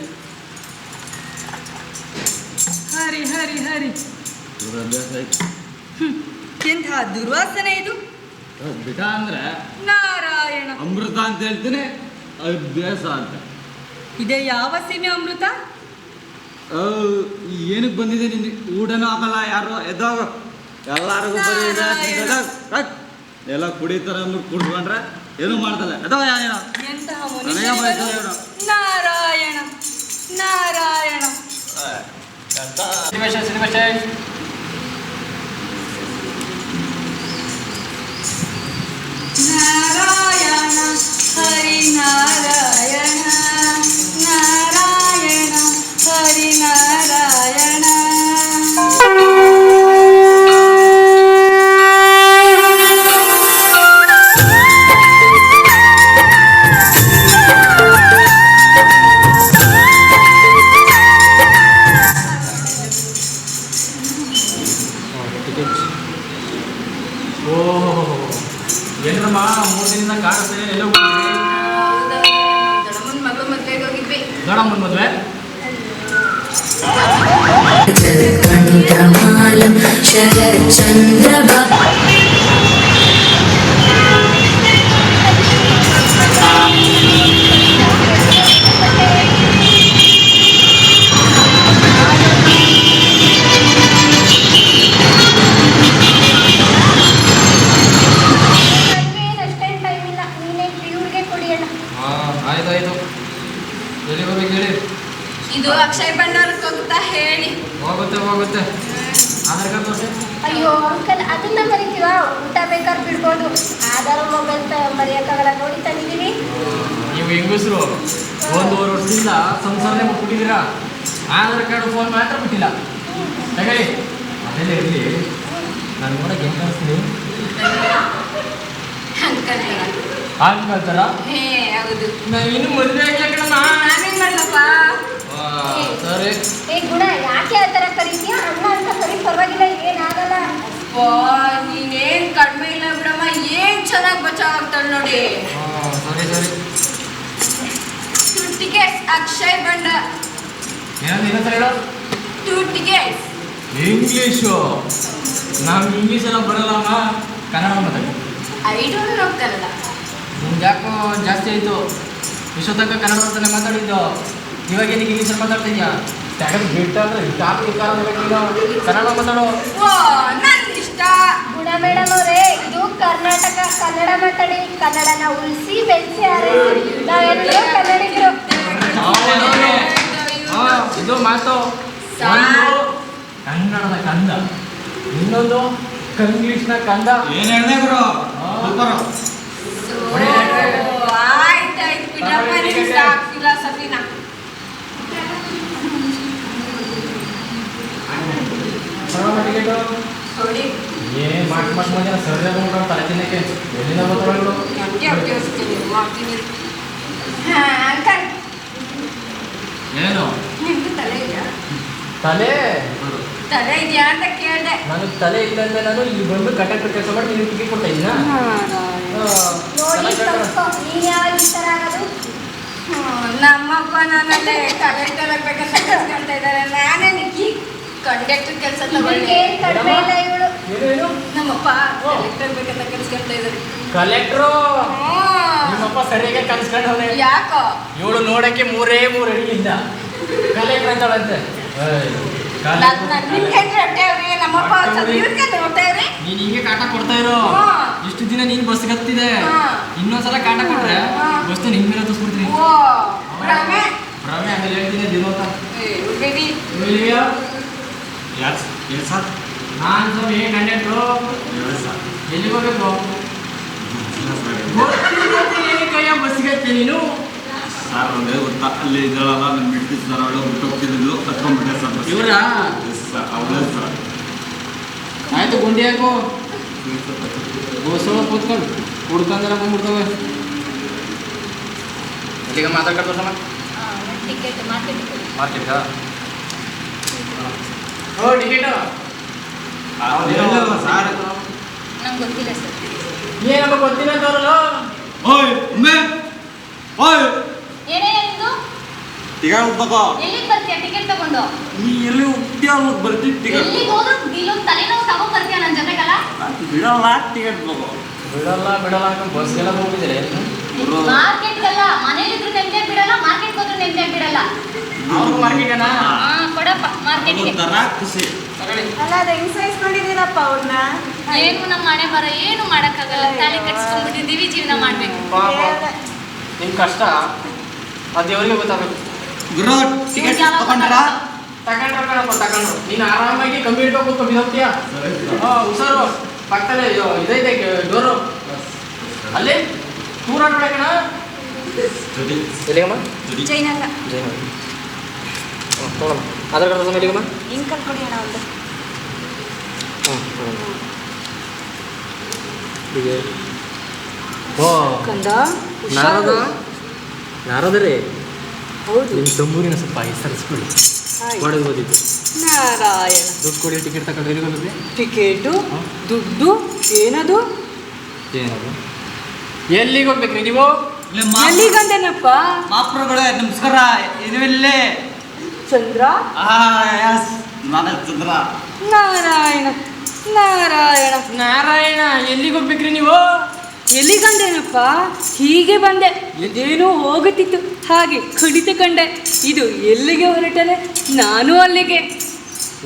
ಹರಿ ಹರಿ ಹರಿ. ಅಭ್ಯಾಸ ಆಯ್ತು. ಎಂಥ ದುರ್ವಾಸನೆ ಇದು. ಬಿಟ ಅಂದ್ರೆ ನಾರಾಯಣ. ಅಮೃತ ಅಂತ ಹೇಳ್ತೀನಿ, ಅಭ್ಯಾಸ ಅಂತ. ಇದೇ ಯಾವ ಸೀಮೆ ಅಮೃತ? ಏನಕ್ಕೆ ಬಂದಿದೆ ನಿನ್ಗೆ? ಊಟನೂ ಹಾಕಲ್ಲ ಯಾರು. ಎದ್ದಾಗ ಎಲ್ಲರಿಗೂ ಬರೀ ಎಲ್ಲ ಕುಡಿತಾರೆ ಅಂದ್ಬಿಟ್ಟು ಕುಡ್ಕೊಂಡ್ರೆ ಏನೂ ಮಾಡ್ತಲ್ಲ. ಎದೋ ಎಂತಹ ನನಗೆ ಬಯಸ ಮನುಷ್ಯ. ನಾರಾಯಣ ನಾರಾಯಣ. ನಾರಾಯಣ ಹರಿ ನಾರಾಯಣ ನಾರಾಯಣ ಹರಿ ನಾರಾಯಣ. ಏನಮ್ಮ 3 ದಿನದಿಂದ ಕಾಣಿಸ್ತೇನೆ. ಎಲ್ಲೋ ದೊಡ್ಡಮ್ಮನ ಮಗಳು ಮದ್ವೆಗೆ ಹೋಗಿದ್ವಿ. ದೊಡ್ಡಮ್ಮನ ಮದುವೆ? कंठमालं शरच्चन्द्रबा ಹಾಂ ಆಯ್ತಾಯ್ತು. ಎಲ್ಲಿಗೆ ಹೋಗ್ಬೇಕು ಹೇಳಿ? ಇದು ಅಕ್ಷಯ್ ಭಂಡಾರಕ್ಕೆ ಹೋಗುತ್ತಾ ಹೇಳಿ. ಹೋಗುತ್ತೆ. ಆಧಾರ್ ಕಾರ್ಡ್ ತೋರಿಸಿ. ಅಯ್ಯೋ ಅಂಕಲ್ ಅದನ್ನ ಮರಿತೀವಾ? ಊಟ ಬೇಕಾದ್ರೆ ಬಿಡ್ಬೋದು, ಆಧಾರ್ ಮೊಬೈಲ್ ಮರೆಯೋಕ್ಕಾಗಲ್ಲ. ನೋಡಿ ತಂದಿದ್ದೀನಿ. ನೀವು ಹೆಂಗಸರು 1.5 ವರ್ಷದಿಂದ ಸಂಸಾರನೇ ಬಿಟ್ಬಿಟ್ಟಿದ್ದೀರಾ. ಆಧಾರ್ ಕಾರ್ಡ್ ಫೋನ್ ಮಾತ್ರ ಬಿಟ್ಟಿಲ್ಲ. ತಗೊಳ್ಳಿ. ಅದೆಲ್ಲ ಇರಲಿ, ನಾನು ನೋಡಕ್ಕೆ ಹೆಂಗೆ ಕಾಣಿಸ್ತೀನಿ? ಹಂಗಂತಾರ? ಹೌದು. ನಾನು ಇನ್ನೂ ಮದುವೆ ಆಗಿಲ್ಲ ಕಣಮ್ಮ. ನಾನೇನ್ ಮಾಡ್ಲಪ್ಪ? ಸರಿ. ಏ ಗುಣ, ಯಾಕೆ ಆ ಥರ ಕರೀತೀಯ? ಅಣ್ಣ ಅಂತ ಕರಿ, ಪರವಾಗಿಲ್ಲ, ಏನಾಗಲ್ಲ. ನೀನೇನ್ ಕಡಿಮೆ ಇಲ್ಲ ಬಿಡಮ್ಮ, ಏನ್ ಚೆನ್ನಾಗಿ ಬಚಾವ್ ಆಗ್ತಾಳೆ ನೋಡಿ. ಸರಿ. ಟಿಕೆಟ್ಸ್ ಅಕ್ಷಯ್ ಭಂಡಾರ್. ಏನಂತ ಹೇಳೋ? 2 tickets. ಇಂಗ್ಲೀಷು ನಮ್ಗೆ ಇಂಗ್ಲೀಷ್ ಎಲ್ಲ ಬರಲ್ಲಮ್ಮ, ಕನ್ನಡ ಮಾತಾಡಿ. I don't know Kannada. ನಿಮ್ಗೆ ಯಾಕೋ ಜಾಸ್ತಿ ಆಯಿತು. ಇಷ್ಟೊತ್ತಂಕ ಕನ್ನಡ ಅಂತಾನೆ ಮಾತಾಡಿದ್ದು, ಇವಾಗ ಏನಕ್ಕೆ ಇಂಗ್ಲೀಷಲ್ಲಿ ಮಾತಾಡ್ತಾ ಇದೆಯಾ? ತೆಗೆದು ಬಿಟ್ಟಂದ್ರೆ ಕನ್ನಡ ಮಾತಾಡೋ. ನನ್ ಇಷ್ಟ. ಗುಣ ಮೇಡಮ್ ಅವರೇ, ಇದು ಕರ್ನಾಟಕ, ಕನ್ನಡ ಮಾತಾಡಿ. ಕನ್ನಡನ ಉಳಿಸಿ ಬೆಳೆಸಿ ಆರೈಸಿ. ನಾವೆಲ್ಲರೂ ಕನ್ನಡಿಗರು. ಇದು ಮಾತು. ಒಂದು ಕನ್ನಡದ ಕಂದ, ಇನ್ನೊಂದು ಇಂಗ್ಲೀಷ್ನ ಕಂದ. ಏನ್ ಹೇಳ್ದೆ ಗುರು? ಆಯ್ತಾಯ್ತು ಬಿಡಪ್ಪ, ನಿಮ್ಗೆ ಫಿಲಾಸಫಿನ. ನೋಡಿ ಏನ್ ಮಾಟ್ ಮಜಾ ಸರಿ ತಲೆ ತಿನ್ನಕ್ಕೆ ಎಲ್ಲಿಂದ ಗೊತ್ತಾಗಳು? ಅಂಕಲ್, ಏನು ನಿಮ್ಗೆ ತಲೆ ಇದೆಯಾ? ತಲೆ ಇದೆಯಾ ಅಂತ ಕೇಳ್ದೆ. ನನಗೆ ತಲೆ ಇಲ್ಲ ಅಂದ್ರೆ ನಾನು ಇಲ್ಲಿ ಬಂದು ಕಂಡಕ್ಟರ್ ಕೆಲಸ ಮಾಡಿ ನೀವು ಟಿಕೆಟ್ ಕೊಡ್ತಾ ಇದ್ದೀನ? ನೋಡಿ ಸ್ವಲ್ಪ, ನೀನ್ ಯಾವಾಗ ಈ ಥರ ಆಗೋದು? ನಮ್ಮಪ್ಪ ನನ್ನಲ್ಲೇ ಕಂಡಕ್ಟರ್ ಆಗ್ಬೇಕಂತ ಕಲ್ಸ್ಕೊಳ್ತಾ ಇದ್ದಾರೆ. ನಾನೇ ನಿಕ್ಕಿ ಕಂಡಕ್ಟರ್ ಕೆಲಸ ತಗೊಂಡೆ. ಏನ್ ಕಡಿಮೆ ಇಲ್ಲ ಇವಳು. ಏನು ನಮ್ಮಪ್ಪ ಕಂಡಕ್ಟರ್ ಬೇಕಂತ ಕಲ್ಸ್ಕೊಳ್ತಾ ಇದ್ದಾರೆ. ಕಲೆಕ್ಟ್ರು ನಿಮ್ಮಪ್ಪ ಸರಿಯಾಗಿ ಕನ್ಸ್ಕೊಂಡವ್ರೆ. ಯಾಕೋ? ಇವಳು ನೋಡಕ್ಕೆ 3 ಅಡಿ ಇಲ್ಲ, ಕಲೆಕ್ಟರ್ ಅಂತಾಳಂತೆ. ನಿಮ್ಗೆ ಹೊಟ್ಟೆವ್ರಿ, ನಮ್ಮಪ್ಪ ಇವ್ರಿಗೆ ಹೊಟ್ಟೆವ್ರಿ. ನೀನ್ ಹಿಂಗೆ ಕಾಟ ಕೊಡ್ತಾ ಇರೋ. ಇಷ್ಟು ದಿನ ನೀನ್ ಬಸ್ ಗತ್ತಿದೆ, ಇನ್ನೊಂದ್ಸಲ ಕಾಟ ಕೊಟ್ರೆ ಬಸ್ ನಿನ್ ಮೇಲೆ ತೋರಿಸ್ಬಿಡ್ತೀನಿ. ಭ್ರಮೆ ಆಮೇಲೆ ಹೇಳ್ತೀನಿ ದಿನ ಅಂತ. ನಾನು ಸ್ವಾಮಿ ಕಂಡಕ್ಟ್ರು. ಎಲ್ಲಿಗೆ ಹೋಗ್ಬೇಕು? ಕೈಯ ಬಸ್ಸಿಗತ್ತೆ ನೀನು. ಸರ್ ಒಂದೇ ಗೊತ್ತಾ, ಅಲ್ಲಿ ಇದ್ದಾಳಲ್ಲ ನನ್ನ ಬಿಟ್ಟು ಸರ್, ಅವಳು ಹುಟ್ಟೋಗ್ತಿದ್ದು ಕತ್ಕೊಂಡ್ಬಿಟ್ಟೆ ಸರ್. ಇವರ ಅವಳೇ ಸರ್. ಆಯ್ತು, ಗುಂಡಿ ಹಾಕು. ಗೋಸೋ ಕೂತ್ಕೊಂಡು ಹುಡ್ಕಂದ್ರೆ ಬಂದ್ಬಿಡ್ತವೆ. ಈಗ ಮಾತಾಡ್ಕೊಂಡು ತೋರ್ಸಮ್ಮ. ಟಿಕೆಟ್ ಮಾರ್ಕೆಟ್ಗಾ? ಓ ಟಿಕೆಟು ಸರ್ ನಂಗೆ ಗೊತ್ತಿಲ್ಲ ಸರ್. ಏನಪ್ಪ ಗೊತ್ತಿಲ್ಲ ಅಂತವ್ರಲ್ಲ. ಓಯ್ ಒಮ್ಮೆ ಓಯ್ ಏನೇ ನಿಂದು? ಟಿಕೆಟ್ ತಗೋ. ಎಲ್ಲಿಗೆ ಬರ್ತೀಯ ಟಿಕೆಟ್ ತಗೊಂಡು? ನೀ ಎಲ್ಲಿ ಹೋಗ್ತೀಯ ಅನ್ನೋದು ಬರ್ತೀವಿ ಟಿಕೆಟ್. ಎಲ್ಲಿಗೆ ಹೋದ್ರು ಇಲ್ಲೊಂದು ತಲೆನೋವು ತಗೊಂಡ್ ಬರ್ತೀಯ ನನ್ನ ಜೊತೆಗಲ್ಲ? ಬಿಡಲ್ಲ, ಟಿಕೆಟ್ ತಗೋ. ಬಿಡಲ್ಲ ಅಂತ ಬಸ್ಗೆಲ್ಲ ಹೋಗಿದ್ದೀರಿ. ಮಾರ್ಕೆಟ್ಗಲ್ಲ, ಮನೇಲಿದ್ರು ನೆಮ್ಮದಿ ಬಿಡಲ್ಲ, ಮಾರ್ಕೆಟ್ಗೆ ಹೋದ್ರು ನೆಮ್ಮದಿ ಬಿಡಲ್ಲ. ಅವ್ರು ಮಾರ್ಕೆಟೇನಾ? ಕೊಡಪ್ಪ ಮಾರ್ಕೆಟ್ಗೆ. ತರ ಖುಷಿ. ಅಲ್ಲ, ಅದು ಹೆಂಗ್ ಸಹಿಸ್ಕೊಂಡಿದ್ದೀರಪ್ಪ ಅವ್ರನ್ನ? ಏನು ನಮ್ಮ ಮನೆ ಬರ ಏನು ಮಾಡಕ್ಕಾಗಲ್ಲ. ತಾಳಿ ಕಟ್ಸ್ಕೊಂಡ್ಬಿಟ್ಟಿದ್ದೀವಿ, ಜೀವನ ಮಾಡ್ಬೇಕು. ಪಾಪ ನಿಮ್ ಕಷ್ಟ ಅದು ದೇವರಿಗೆ ಗೊತ್ತಾಗಬೇಕು. ಗುರು ಟಿಕೆಟ್ ತಗೊಂಡ್ರಾ? ತಗೊಂಡ್ರು ನೀನು ಆರಾಮಾಗಿ ಕಮ್ಮಿ ಇಟ್ಬೇಕು, ಕಮ್ಮಿ ಹೋಗ್ತೀಯಾ? ಹುಷಾರು, ಪಕ್ಕದಲ್ಲೇ ಇದೈತೆ ಡೋರು, ಅಲ್ಲಿ ತೂರಾಡ್ಬೇಕಣ. ಎಲ್ಲಿಗಮ್ಮ? ಜೈನಲ್ಲ. ನೋಡಮ್ಮ ಆಧಾರ್ ಕಾರ್ಡ್ ತಗೊಂಡು ಎಲ್ಲಿಗಮ್ಮ? ಹಿಂಗ್ ಕಲ್ಕೊಡಿ ಅಣ್ಣ ಒಂದು. ಓ ಕಂದ ನಾರದರೇ, ಹೌದು. ನಿಮ್ಮ ತಂಬೂರಿನ ಸ್ವಲ್ಪ ಹೆಸರಿಸ್ಕೊಳ್ಳಿ. ಒಳಗೆ ಓದಿದ್ದು ನಾರಾಯಣ. ದುಡ್ಡು ಕೊಡಿ, ಟಿಕೆಟ್ ತಗೊಂಡು ಎಲ್ಲಿಗೆ ಹೋಗುತ್ತೆ? ಟಿಕೆಟು, ದುಡ್ಡು, ಏನದು? ಏನದು? ಎಲ್ಲಿಗೆ ಹೋಗ್ಬೇಕ್ರಿ ನೀವು? ಎಲ್ಲಿಗಂದೇನಪ್ಪ? ಮಾಪ್ರಗಳೇ ನಮಸ್ಕಾರ. ಇಲ್ಲೇ ಚಂದ್ರ. ನಾನು ಚಂದ್ರ. ನಾರಾಯಣ ನಾರಾಯಣ ನಾರಾಯಣ, ಎಲ್ಲಿಗೆ ಹೋಗ್ಬೇಕ್ರಿ ನೀವು? ಎಲ್ಲಿಗಂದೇನಪ್ಪ? ಹೀಗೆ ಬಂದೆ, ಇದೇನೋ ಹೋಗುತ್ತಿತ್ತು, ಹಾಗೆ ಕಡಿತ ಕಂಡೆ. ಇದು ಎಲ್ಲಿಗೆ ಹೊರಟನೆ? ನಾನು ಅಲ್ಲಿಗೆ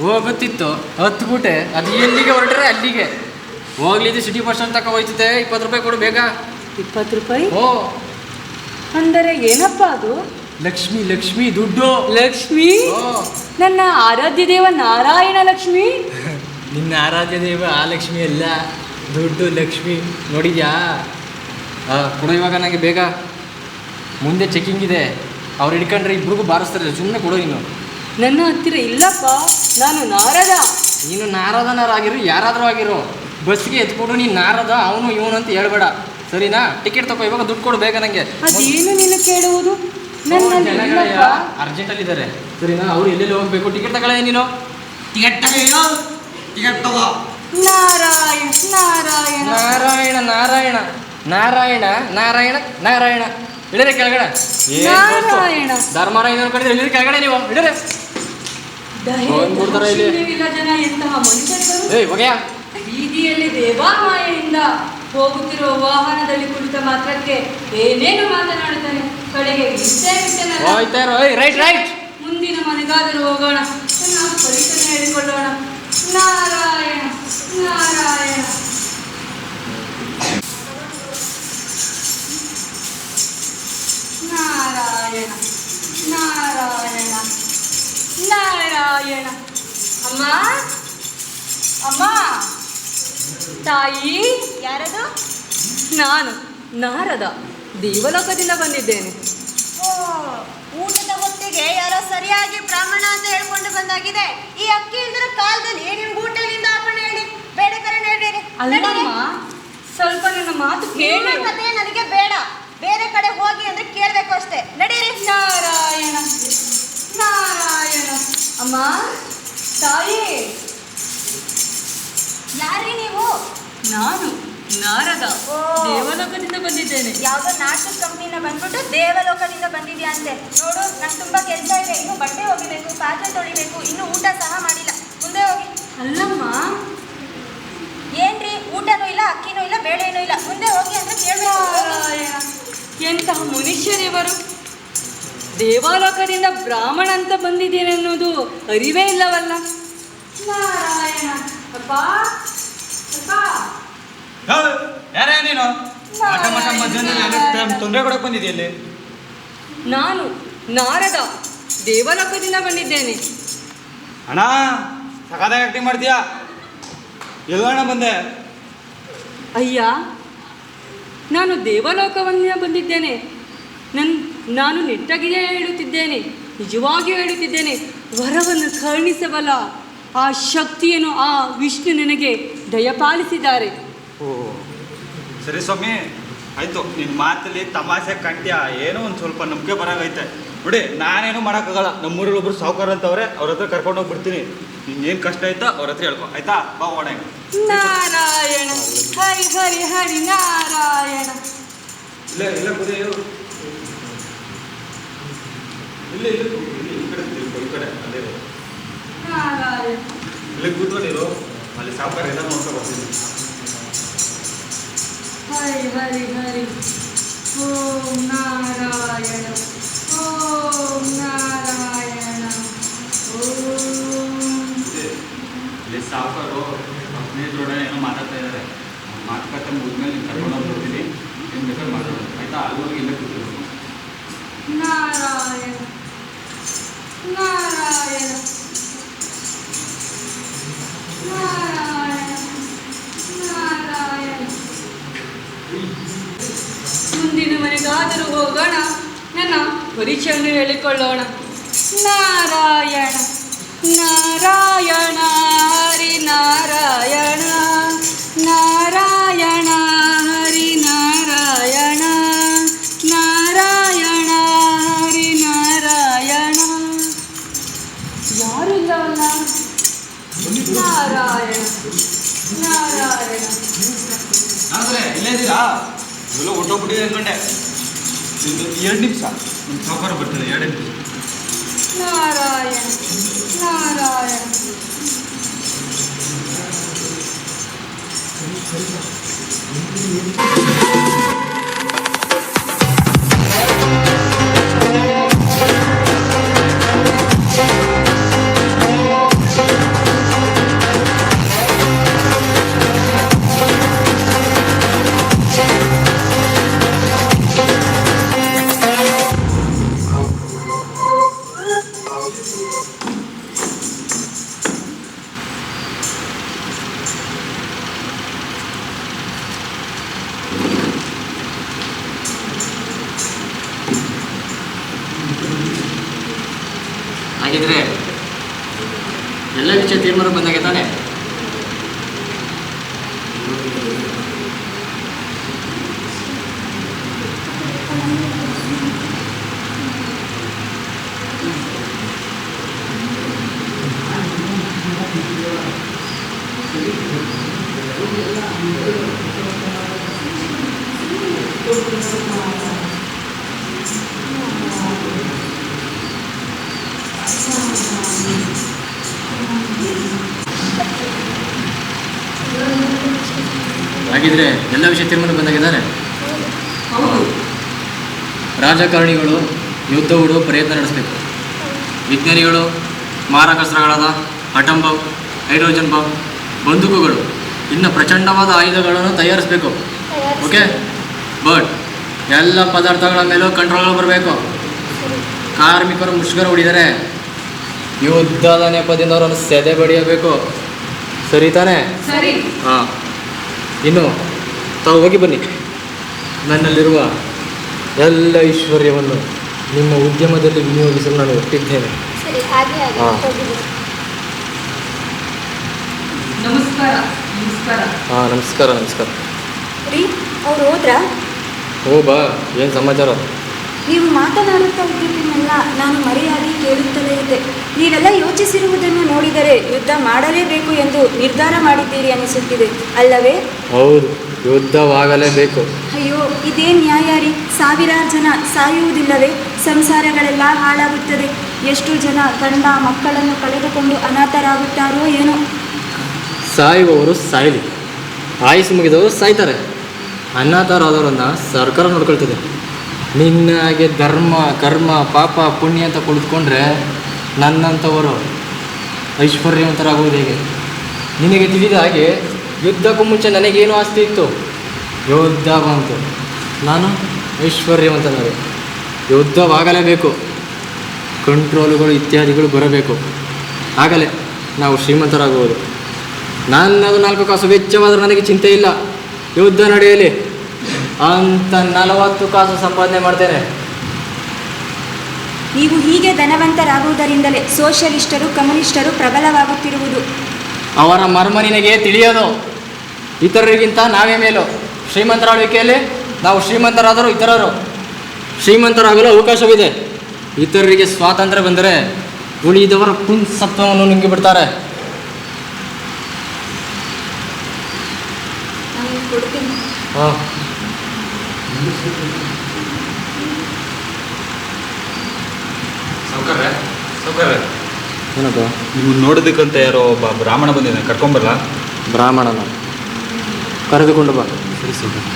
ಹೋಗುತ್ತಿತ್ತು, ಹತ್ಬಿಟ್ಟೆ. ಅದು ಎಲ್ಲಿಗೆ ಹೊರಟ್ರೆ ಅಲ್ಲಿಗೆ ಹೋಗ್ಲಿದ್ದು. ಸಿಟಿ ಬಸ್ ಸ್ಟ್ಯಾಂಡ್ ತಕ ಹೋಯ್ತಿದ್ದೆ. 20 ರೂಪಾಯಿ ಕೊಡು ಬೇಗ. 20 ರೂಪಾಯಿ? ಓ ಅಂದರೆ ಏನಪ್ಪ ಅದು? ಲಕ್ಷ್ಮಿ ಲಕ್ಷ್ಮಿ ದುಡ್ಡು. ಲಕ್ಷ್ಮಿ? ನನ್ನ ಆರಾಧ್ಯ ದೇವ ನಾರಾಯಣ ಲಕ್ಷ್ಮಿ. ನಿನ್ನ ಆರಾಧ್ಯ ದೇವ ಆ ಲಕ್ಷ್ಮಿ ಅಲ್ಲ, ದುಡ್ಡು ಲಕ್ಷ್ಮಿ. ನೋಡಿದ್ಯಾ? ಕೊಡು ಇವಾಗ ನನಗೆ ಬೇಗ, ಮುಂದೆ ಚೆಕಿಂಗ್ ಇದೆ. ಅವ್ರು ಹಿಡ್ಕೊಂಡ್ರೆ ಇಬ್ರಿಗೂ ಬಾರಿಸ್ತಾರೆ. ಸುಮ್ಮನೆ ಕೊಡು ನೀನು. ನನ್ನ ಹತ್ತಿರ ಇಲ್ಲಪ್ಪ, ನಾನು ನಾರದ. ನೀನು ನಾರದನಾರಾಗಿರು, ಯಾರಾದರೂ ಆಗಿರು, ಬಸ್ಗೆ ಎತ್ಕೊಡು. ನೀನು ನಾರದ, ಅವನು ಇವನು ಅಂತ ಹೇಳ್ಬೇಡ, ಸರಿನಾ? ಟಿಕೆಟ್ ತಗೋ, ಇವಾಗ ದುಡ್ಡು ಕೊಡು ಬೇಗ ನನಗೆ. ಅದೇನು ನೀನು ಕೇಳುವುದು? ನನ್ನ ಅರ್ಜೆಂಟಲ್ಲಿದ್ದಾರೆ, ಸರಿನಾ? ಅವ್ರು ಎಲ್ಲೆಲ್ಲಿ ಹೋಗ್ಬೇಕು, ಟಿಕೆಟ್ ತಗೊಳ್ಳ ನೀನು. ಟಿಕೆಟ್ ತಗೊಳ್ಳೋ, ಟಿಕೆಟ್ ತಗೋ. ನಾರಾಯಣ ನಾರಾಯಣ ನಾರಾಯಣ ನಾರಾಯಣ ನಾರಾಯಣ ನಾರಾಯಣ ನಾರಾಯಣ. ಇಳಿದ್ರೆ ಕೆಳಗಡೆ. ನಾರಾಯಣ ಧರ್ಮರಾಯಣ ಅನ್ಕೊಂಡಿದ್ರೆ ಇಳಿದ್ರೆ ಕೆಳಗಡೆ ನೀವು, ಇಳಿದ್ರೆ. ಕೊಡ್ತಾರೆ ಇಲ್ಲಿ. ಇಲ್ಲ ಜನ ಎಂತಹ ಮನುಷ್ಯರು. ಏಯ್ ಹೊಗೆಯ. ಬೀದಿಯಲ್ಲಿ ದೇವಾಮಾಯೆಯಿಂದ ಹೋಗುತ್ತಿರುವ ವಾಹನದಲ್ಲಿ ಕುಳಿತ ಮಾತ್ರಕ್ಕೆ ಏನೇನು ಮಾತನಾಡುತ್ತಾನೆ. ಕಡೆಗೆ ಹೋಯ್ತಾ ಇರೋ. Right right. ಮುಂದಿನ ಮನೆಗಾದರೂ ಹೋಗೋಣ, ನಾವು ಪರಿಚಯ ಹೇಳಿಕೊಳ್ಳೋಣ. ನಾರಾಯಣ ನಾರಾಯಣ. ನಾರಾಯಣ ನಾರಾಯಣ ನಾರಾಯಣ. ಅಮ್ಮ ಅಮ್ಮ, ತಾಯಿ. ಯಾರದು? ನಾನು ನಾರದ, ದೇವಲೋಕದಿಂದ ಬಂದಿದ್ದೇನೆ. ಓ, ಊಟದ ಹೊತ್ತಿಗೆ ಯಾರೋ ಸರಿಯಾಗಿ ಬ್ರಾಹ್ಮಣ ಅಂತ ಹೇಳ್ಕೊಂಡು ಬಂದಾಗಿದೆ. ಈ ಅಕ್ಕಿ ಇಲ್ದಿರ ಕಾಲದಲ್ಲಿ ನಿಮ್ಗೆ ಊಟ ಎಲ್ಲಿಂದ ಹಾಕೋಣ ಹೇಳಿ? ಬೇಡ ಕರೆ ನಡೀರಿ. ಅಲ್ಲಮ್ಮ, ಸ್ವಲ್ಪ ನನ್ನ ಮಾತು ಕೇಳಿ. ಕತೆ ನನಗೆ ಬೇಡ, ಬೇರೆ ಕಡೆ ಹೋಗಿ ಅಂದ್ರೆ ಕೇಳ್ಬೇಕು ಅಷ್ಟೇ. ನಡೀರಿ. ನಾರಾಯಣ ನಾರಾಯಣ. ಅಮ್ಮ, ತಾಯಿ. ಯಾರೀ ನೀವು? ನಾನು ನಾರದ, ಓ. ದೇವಲೋಕದಿಂದ ಬಂದಿದ್ದೇನೆ. ಯಾವ್ದೋ ನಾಟಕ ಕಂಪ್ನಿನ ಬಂದ್ಬಿಟ್ಟು ದೇವಲೋಕದಿಂದ ಬಂದಿದ್ಯಾ ಅಂತೆ. ನೋಡು, ನಂಗೆ ತುಂಬಾ ಕೆಲಸ ಇದೆ. ಇನ್ನು ಬಟ್ಟೆ ಒಗಿಬೇಕು, ಪಾತ್ರೆ ತೊಳಿಬೇಕು, ಇನ್ನು ಊಟ ಸಹ ಮಾಡಿಲ್ಲ. ಮುಂದೆ ಹೋಗಿ. ಅಲ್ಲಮ್ಮ, ಏನ್ರಿ, ಊಟನೂ ಇಲ್ಲ, ಅಕ್ಕಿನೂ ಇಲ್ಲ, ಬೇಳೆನೂ ಇಲ್ಲ, ಮುಂದೆ ಹೋಗಿ ಅಂತ ಕೇಳ್ಬೇಕು. ನಾರಾಯಣ, ಎಂತಹ ಮನುಷ್ಯರಿವರು. ದೇವಲೋಕದಿಂದ ಬ್ರಾಹ್ಮಣ ಅಂತ ಬಂದಿದ್ದೇನೆ ಅನ್ನೋದು ಅರಿವೇ ಇಲ್ಲವಲ್ಲ. ನಾರಾಯಣ. ಅಪ್ಪ ಅಪ್ಪ. ಯಾರೇ ನೀನು? ಮಠ ಮಠ ಮಧ್ಯಾಹ್ನ ತೊಂದರೆ ಕೊಡಕ್ಕೆ ಬಂದಿದೆಯಲ್ಲಿ? ನಾನು ನಾರದ, ದೇವಲೋಕದಿಂದ ಬಂದಿದ್ದೇನೆ. ಅಣ್ಣ, ಸಕಾದಾಗ ಆಕ್ಟಿಂಗ್ ಮಾಡ್ತೀಯಾ? ಎಲ್ಲಣ್ಣ ಬಂದೆ? ಅಯ್ಯ, ನಾನು ದೇವಲೋಕವನ್ನ ಬಂದಿದ್ದೇನೆ. ನಾನು ನೆಟ್ಟಗಿಯೇ ಹೇಳುತ್ತಿದ್ದೇನೆ, ನಿಜವಾಗಿಯೂ ಹೇಳುತ್ತಿದ್ದೇನೆ. ವರವನ್ನು ಕರುಣಿಸಬಲ್ಲ ಆ ಶಕ್ತಿಯನ್ನು ಆ ವಿಷ್ಣು ನನಗೆ ದಯಪಾಲಿಸಿದ್ದಾರೆ. ಓ ಸರಿ ಸ್ವಾಮಿ, ಆಯಿತು. ನಿನ್ನ ಮಾತಲ್ಲಿ ತಮಾಷೆ ಕಂಟ್ಯ, ಏನೋ ಒಂದು ಸ್ವಲ್ಪ ನಂಬಿಕೆ ಬರೋಗೈತೆ ನೋಡಿ. ನಾನೇನು ಮಾಡೋಕ್ಕಾಗಲ್ಲ. ನಮ್ಮೂರಲ್ಲಿ ಒಬ್ರು ಸಾವುಕಾರ ಅಂತವ್ರೆ, ಅವ್ರ ಹತ್ರ ಕರ್ಕೊಂಡು ಹೋಗ್ಬಿಡ್ತೀನಿ. ನಿನ್ನೇನು ಕಷ್ಟ ಆಯ್ತಾ ಅವ್ರ ಹತ್ರ ಹೇಳ್ಕೊ, ಆಯ್ತಾ? ಬಾ ಓಣ. ನಾರಾಯಣ, ಹರಿ ಹರಿ ಹರಿ ನಾರಾಯಣ. ಇಲ್ಲ ಇಲ್ಲ ಕುದಿ, ಇಲ್ಲ ಇಲ್ಲ ಈ ಕಡೆ ತಿರ್ಗೋ, ಈ ಕಡೆ ಅಲ್ಲೇ ನಾರಾಯಣ. ಇಲ್ಲಿ ಕೂತ್ಕೊಂಡಿರು, ಅಲ್ಲಿ ಸಾವುಕಾರ ಎಲ್ಲ ನೋಡ್ಕೊ ಬರ್ತೀನಿ. ಹರಿ ಹರಿ ಹರಿ. ಓಂ ನಾರಾಯಣ, ಓಂ ನಾರಾಯಣ, ಓಂ. ಇಲ್ಲಿ ಸಾವುಕಾರು ಸ್ನೇಹಿತರೊಡನೆ ಏನೋ ಮಾತಾಡ್ತಾ ಇದ್ದಾರೆ. ಮಾತುಕತೆ ಮುಗಿದ್ಮೇಲೆ ನೀನು ಕರ್ಕೊಂಡು ಹೋಗ್ಬಿಡ್ತೀನಿ. ಏನು ಬೇಕಾದ್ರೆ ಮಾತಾಡೋದು, ಆಯಿತಾ? ಅಲ್ಲಿವರೆಗೆ ಇಲ್ಲೇ ಕೂತಿರು. ನಾರಾಯಣ ನಾರಾಯಣ ನಾರಾಯಣ ನಾರಾಯಣ. ಮುಂದಿನ ಮನೆಗಾದರೂ ಹೋಗೋಣ, ನನ್ನ ಪರಿಚಯವನ್ನು ಹೇಳಿಕೊಳ್ಳೋಣ. ನಾರಾಯಣ ನಾರಾಯಣ ಹರಿ ನಾರಾಯಣ, ನಾರಾಯಣ ಹರಿ ನಾರಾಯಣ, ನಾರಾಯಣ ಹರಿ ನಾರಾಯಣ. ಯಾರು ಇಲ್ಲವಲ್ಲ. ನಾರಾಯಣ ನಾರಾಯಣ. ಅಂದರೆ ಇಲ್ಲೇ ಇದ್ದೀರಾ? ಇವೆಲ್ಲ ಹೊಟ್ಟೋಗ್ಬಿಟ್ಟಿದೆ ಅಂದ್ಕೊಂಡೆ. 2 ನಿಮಿಷ, ನಿಮ್ಮ ಸಾವುಕಾರ ಬರ್ತಾರೆ. 2 ನಿಮಿಷ. ನಾರಾಯಣ ನಾರಾಯಣ. ಹಾಗಿದ್ರೆ ಎಲ್ಲ ವಿಷಯ ತೀರ್ಮಾನ ಬಂದಾಗೆ ತಾನೆ? ಹಾಗಿದ್ರೆ ಎಲ್ಲ ವಿಷಯ ತೀರ್ಮಾನ ಬಂದಾಗಿದ್ದಾರೆ. ರಾಜಕಾರಣಿಗಳು ಯುದ್ಧ ಹೂಡುವ ಪ್ರಯತ್ನ ನಡೆಸಬೇಕು. ವಿಜ್ಞಾನಿಗಳು ಮಾರಕಾಸ್ತ್ರಗಳಾದ ಅಟಮ್ ಬಾಂಬ್, ಹೈಡ್ರೋಜನ್ ಬಾಂಬ್, ಬಂದೂಕುಗಳು, ಇನ್ನು ಪ್ರಚಂಡವಾದ ಆಯುಧಗಳನ್ನು ತಯಾರಿಸಬೇಕು. ಓಕೆ, ಬಟ್ ಎಲ್ಲ ಪದಾರ್ಥಗಳ ಮೇಲೂ ಕಂಟ್ರೋಲ್ ಬರಬೇಕು. ಕಾರ್ಮಿಕರು ಮುಷ್ಕರ ಹೊಡಿದರೆ ಯುದ್ಧದ ನೆಪದಿಂದ ಅವರನ್ನು ಸೆದೆ ಬಡಿಯಬೇಕು. ಸರಿ ತಾನೇ? ಸರಿ. ಹಾಂ, ಇನ್ನು ತಾವು ಹೋಗಿ ಬನ್ನಿ. ನನ್ನಲ್ಲಿರುವ ಎಲ್ಲ ಐಶ್ವರ್ಯವನ್ನು ನಿಮ್ಮ ಉದ್ಯಮದಲ್ಲಿ ವಿನಿಯೋಗಿಸಲು ನಾನು ಒಪ್ಪಿದ್ದೇನೆ. ಸರಿ, ಹಾಗೆ ಹಾ. ನಮಸ್ಕಾರ. ನಮಸ್ಕಾರ. ಹಾಂ, ನಮಸ್ಕಾರ. ನಮಸ್ಕಾರ. ರೀ, ಅವ್ರು ಹೋದ್ರಾ? ಓ ಬಾ, ಏನು ಸಮಾಚಾರ? ನೀವು ಮಾತನಾಡುತ್ತಾ ಇದ್ದಿದ್ದನ್ನೆಲ್ಲ ನಾನು ಮರೆಯಾಗಿ ಕೇಳುತ್ತಲೇ ಇದ್ದೆ. ನೀವೆಲ್ಲ ಯೋಚಿಸಿರುವುದನ್ನು ನೋಡಿದರೆ ಯುದ್ಧ ಮಾಡಲೇಬೇಕು ಎಂದು ನಿರ್ಧಾರ ಮಾಡಿದ್ದೀರಿ ಅನಿಸುತ್ತಿದೆ, ಅಲ್ಲವೇ? ಹೌದು, ಯುದ್ಧವಾಗಲೇಬೇಕು. ಅಯ್ಯೋ, ಇದೇನು ನ್ಯಾಯ ರೀ? ಸಾವಿರಾರು ಜನ ಸಾಯುವುದಿಲ್ಲವೇ? ಸಂಸಾರಗಳೆಲ್ಲ ಹಾಳಾಗುತ್ತದೆ. ಎಷ್ಟು ಜನ ಗಂಡ ಮಕ್ಕಳನ್ನು ಕಳೆದುಕೊಂಡು ಅನಾಥರಾಗುತ್ತಾರೋ ಏನೋ. ಸಾಯುವವರು ಸಾಯಲಿ, ಆಯುಸ್ಸು ಮುಗಿದವರು ಸಾಯ್ತಾರೆ. ಅನಾಥರಾದವರನ್ನು ಸರ್ಕಾರ ನೋಡ್ಕೊಳ್ತದೆ. ನಿನ್ನ ಹಾಗೆ ಧರ್ಮ ಕರ್ಮ ಪಾಪ ಪುಣ್ಯ ಅಂತ ಕುಳಿತುಕೊಂಡ್ರೆ ನನ್ನಂಥವರು ಐಶ್ವರ್ಯವಂತರಾಗುವುದು ಹೇಗೆ? ನಿನಗೆ ತಿಳಿದ ಹಾಗೆ ಯುದ್ಧಕ್ಕೂ ಮುಂಚೆ ನನಗೇನು ಆಸ್ತಿ ಇತ್ತು, ಯುದ್ಧ ಬಂತು, ನಾನು ಐಶ್ವರ್ಯವಂತನಾದೆ. ಯುದ್ಧವಾಗಲೇಬೇಕು, ಕಂಟ್ರೋಲುಗಳು ಇತ್ಯಾದಿಗಳು ಬರಬೇಕು, ಆಗಲೇ ನಾವು ಶ್ರೀಮಂತರಾಗುವುದು. ನನ್ನದು 4 ಕಾಸು ವೆಚ್ಚವಾದರೂ ನನಗೆ ಚಿಂತೆ ಇಲ್ಲ. ಯುದ್ಧ ನಡೆಯಲಿ ಅಂತ 40 ಕಾಸು ಸಂಪಾದನೆ ಮಾಡ್ತೇನೆ. ನೀವು ಹೀಗೆ ಧನವಂತರಾಗುವುದರಿಂದಲೇ ಸೋಷಿಯಲಿಸ್ಟರು ಕಮ್ಯುನಿಸ್ಟರು ಪ್ರಬಲವಾಗುತ್ತಿರುವುದು. ಅವರ ಮರ್ಮ ನಿನಗೆ ತಿಳಿಯೋದು. ಇತರರಿಗಿಂತ ನಾವೇ ಮೇಲು. ಶ್ರೀಮಂತರಾಳ್ವಿಕೆಯಲ್ಲಿ ನಾವು ಶ್ರೀಮಂತರಾದರೂ ಇತರರು ಶ್ರೀಮಂತರಾಗಲು ಅವಕಾಶವಿದೆ. ಇತರರಿಗೆ ಸ್ವಾತಂತ್ರ್ಯ ಬಂದರೆ ಉಳಿದವರ ಪುಂಸತ್ವವನ್ನು ನುಂಗಿಬಿಡ್ತಾರೆ. ನಾನು ಕೊಡ್ತೀನಿ. ಹಾಂ, ಸೌಕರ್ಯ ಏನಪ್ಪ? ನೀವು ನೋಡೋದಕ್ಕಂತ ಯಾರೋ ಒಬ್ಬ ಬ್ರಾಹ್ಮಣ ಬಂದಿದ್ದಾನೆ, ಕರ್ಕೊಂಬರಲ್ಲ? ಬ್ರಾಹ್ಮಣನ ಕರೆದುಕೊಂಡು ಬಾ. ಸರಿ ಸೌಕರ್ಯ.